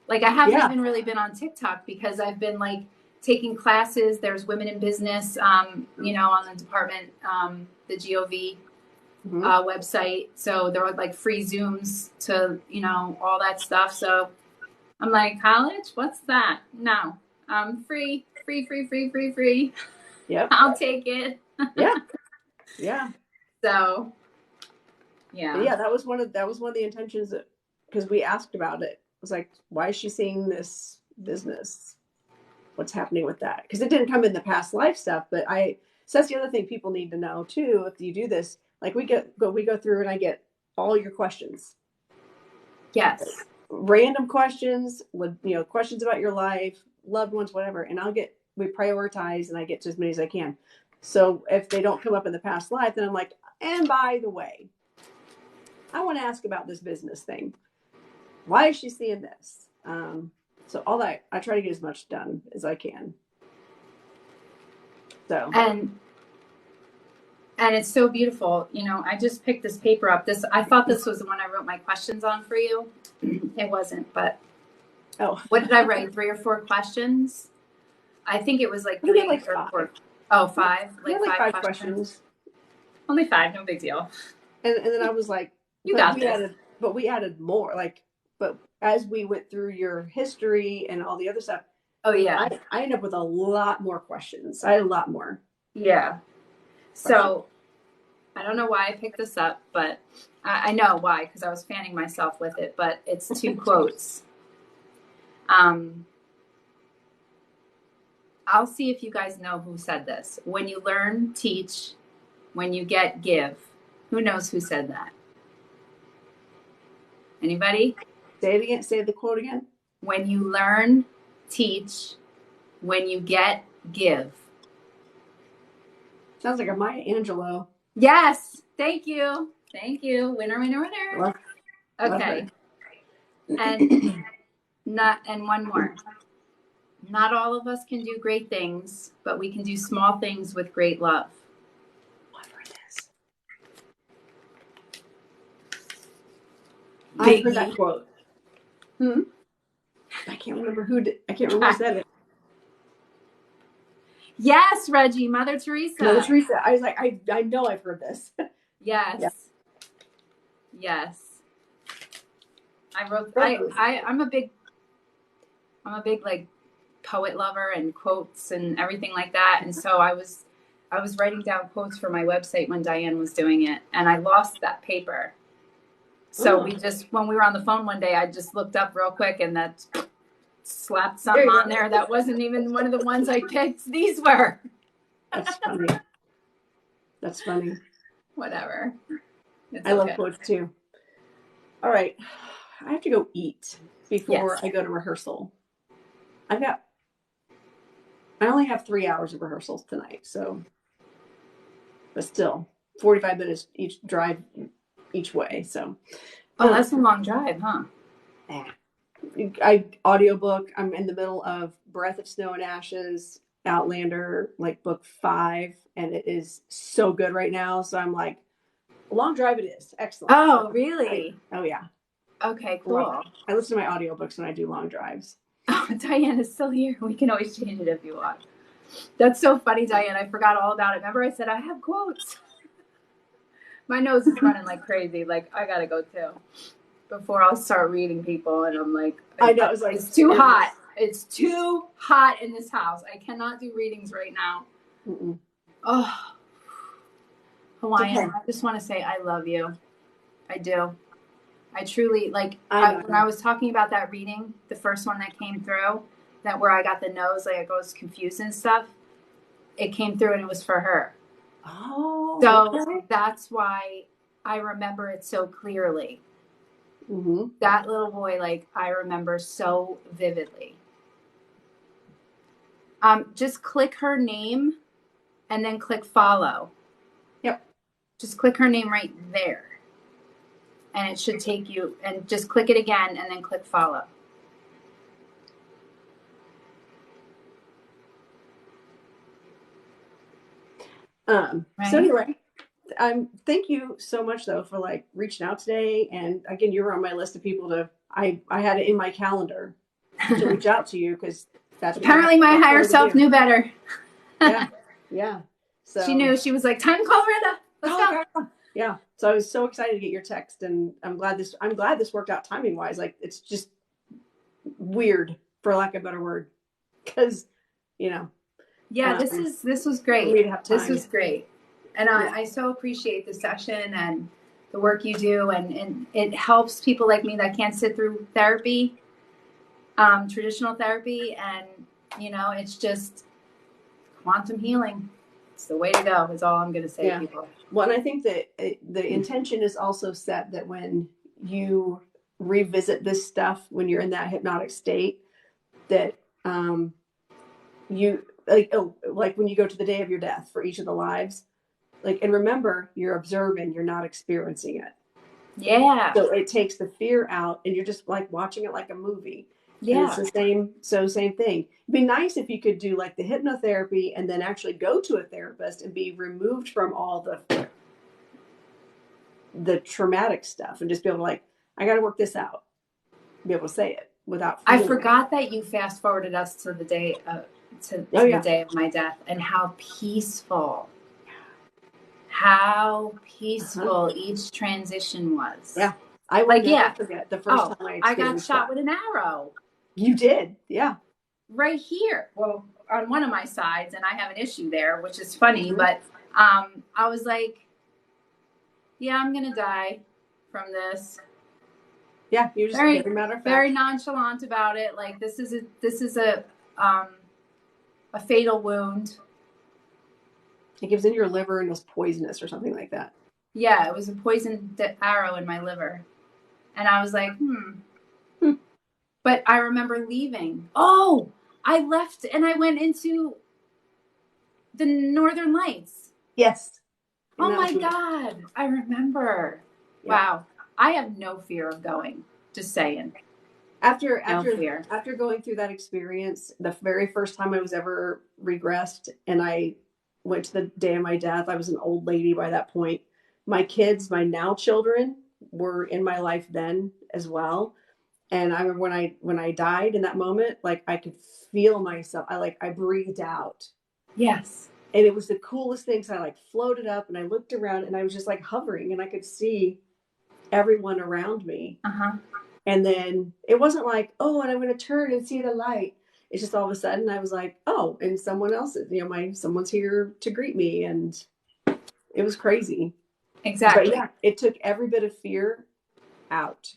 Like I haven't even really been on TikTok because I've been like taking classes. There's Women in Business, you know, on the department, the GOV website. So there were like free Zooms to, you know, all that stuff. So I'm like, college? What's that? No, free. Yep. I'll take it. Yeah. So, yeah. But yeah, that was one of the intentions because we asked about it. It was like, why is she seeing this business? What's happening with that? Because it didn't come in the past life stuff, but so that's the other thing people need to know too. If you do this, like we go through and I get all your questions. Yes. Random questions, questions about your life, loved ones, whatever, and we prioritize and I get to as many as I can. So if they don't come up in the past life, then I'm like, and by the way, I want to ask about this business thing. Why is she seeing this? So all that, I try to get as much done as I can. So and it's so beautiful. You know, I just picked this paper up. I thought this was the one I wrote my questions on for you. It wasn't, but what did I write? 3 or 4 questions? I think it was like 3 or 4. Oh, 5? Like 5 questions. Only 5, no big deal. And then I was like, you got this. But we added more, but as we went through your history and all the other stuff, oh yeah, I ended up with a lot more questions. I had a lot more. Yeah. So I don't know why I picked this up, but I know why, because I was fanning myself with it, but it's 2 quotes. I'll see if you guys know who said this. When you learn, teach. When you get, give. Who knows who said that? Anybody? Say it again. Say the quote again. When you learn, teach. When you get, give. Sounds like a Maya Angelou. Yes. Thank you. Thank you. Winner, winner, winner. Okay. And one more. Not all of us can do great things, but we can do small things with great love. Whatever it is. I heard that quote. I can't remember who said it. Yes, Reggie, Mother Teresa. Mother Teresa. I was like, I know I've heard this. Yes. Yeah. Yes. I wrote. I'm a big like poet lover and quotes and everything like that. And so I was writing down quotes for my website when Diane was doing it, and I lost that paper. So when we were on the phone one day, I just looked up real quick and that slapped something on there that wasn't even one of the ones I picked. These were. That's funny. That's funny. Whatever. I love quotes too. All right. I have to go eat before I go to rehearsal. I only have 3 hours of rehearsals tonight, so, but still 45 minutes each drive each way. So, Oh, that's a long drive, huh? Audiobook. I'm in the middle of Breath of Snow and Ashes, Outlander, like book 5, and it is so good right now. So I'm like, a long drive it is. Excellent. Oh, So really? oh yeah. Okay, cool. I listen to my audiobooks when I do long drives. Oh, Diane is still here. We can always change it if you want. That's so funny, Diane. I forgot all about it. Remember I said I have quotes? My nose is running like crazy. Like, I gotta go too. Before I'll start reading people, and I'm like, I know, it's like, it's too hot. It's too hot in this house. I cannot do readings right now. Mm-mm. Oh, Hawaiian, okay. I just want to say I love you. I do. I truly, like, I when I was talking about that reading, the first one that came through, that where I got the nose, like, it goes confused and stuff, it came through and it was for her. Oh. So okay. that's why I remember it so clearly. Mm-hmm. That little boy, like, I remember so vividly. Just click her name and then click follow. Yep. Just click her name right there. And it should take you, and just click it again and then click follow. Right. So anyway, thank you so much though for like reaching out today. And again, you were on my list of people I had it in my calendar to reach out to you because that's apparently my higher self knew better. Yeah. So she knew. She was like, time to call Renda. Let's go. Yeah. So I was so excited to get your text, and I'm glad this worked out timing wise. Like, it's just weird, for lack of a better word, because yeah, this was great. This was great, and I so appreciate the session and the work you do, and it helps people like me that can't sit through therapy, traditional therapy, and it's just quantum healing. It's the way to go, is all I'm going to say to people. Well, and I think that the intention is also set that when you revisit this stuff, when you're in that hypnotic state, that you like when you go to the day of your death for each of the lives, like, and remember, you're observing, you're not experiencing it. Yeah. So it takes the fear out, and you're just like watching it like a movie. Yeah. And it's the same. So same thing. It'd be nice if you could do like the hypnotherapy and then actually go to a therapist and be removed from all the traumatic stuff and just be able to, like, I got to work this out. Be able to say it without. I forgot that you fast forwarded us to the day the day of my death, and how peaceful each transition was. Yeah. I will never forget the first time I got shot with an arrow. You did? Yeah. Right here. Well, on one of my sides, and I have an issue there, which is funny, but I was like, yeah, I'm going to die from this. Yeah, you're just very nonchalant about it. Like, this is a fatal wound. It gives in your liver and was poisonous or something like that. Yeah, it was a poisoned arrow in my liver. And I was like, But I remember leaving. Oh, I left and I went into the Northern Lights. Yes. Oh my God. I remember. Yeah. Wow. I have no fear of going. Just saying. After going through that experience, the very first time I was ever regressed and I went to the day of my death, I was an old lady by that point. My kids, my now children, were in my life then as well. And I remember when I died in that moment, like, I could feel myself. I breathed out. Yes. And it was the coolest thing. So I like floated up and I looked around and I was just like hovering and I could see everyone around me. Uh-huh. And then it wasn't like, oh, and I'm going to turn and see the light. It's just all of a sudden I was like, oh, and someone else, someone's here to greet me. And it was crazy. Exactly. But yeah, it took every bit of fear out.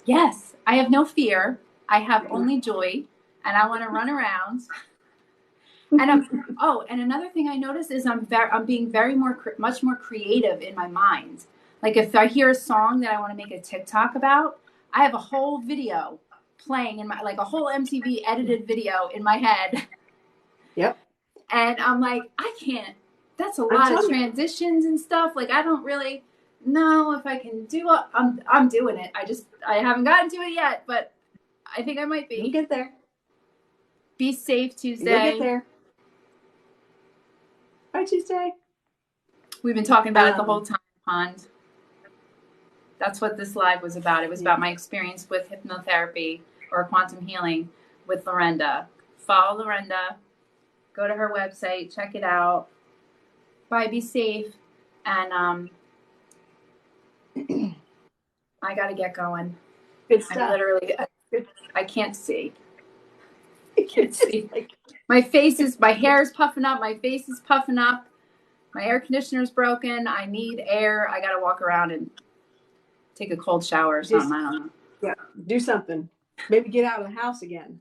Yes. I have no fear. I have only joy, and I want to run around. And and another thing I noticed is I'm being much more creative in my mind. Like, if I hear a song that I want to make a TikTok about, I have a whole video playing in my, like a whole MTV edited video in my head. Yep. And I'm like, I can't, that's a I'm lot of telling you. transitions and stuff. Like, I don't really know if I can do it. I'm doing it. I haven't gotten to it yet, but I think I might You'll be. get there. Be safe You'll get Tuesday. there. Bye, Tuesday. We've been talking about it the whole time, Pond. That's what this live was about. It was about my experience with hypnotherapy or quantum healing with Lorenda. Follow Lorenda. Go to her website. Check it out. Bye. Be safe. And I got to get going. Good stuff. I'm literally, I can't see. I can't see. Like, My hair is puffing up. My face is puffing up. My air conditioner's broken. I need air. I got to walk around and take a cold shower or something. I don't know. Yeah, do something. Maybe get out of the house again.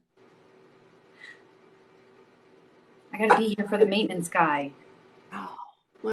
I got to be here for the maintenance guy. Oh.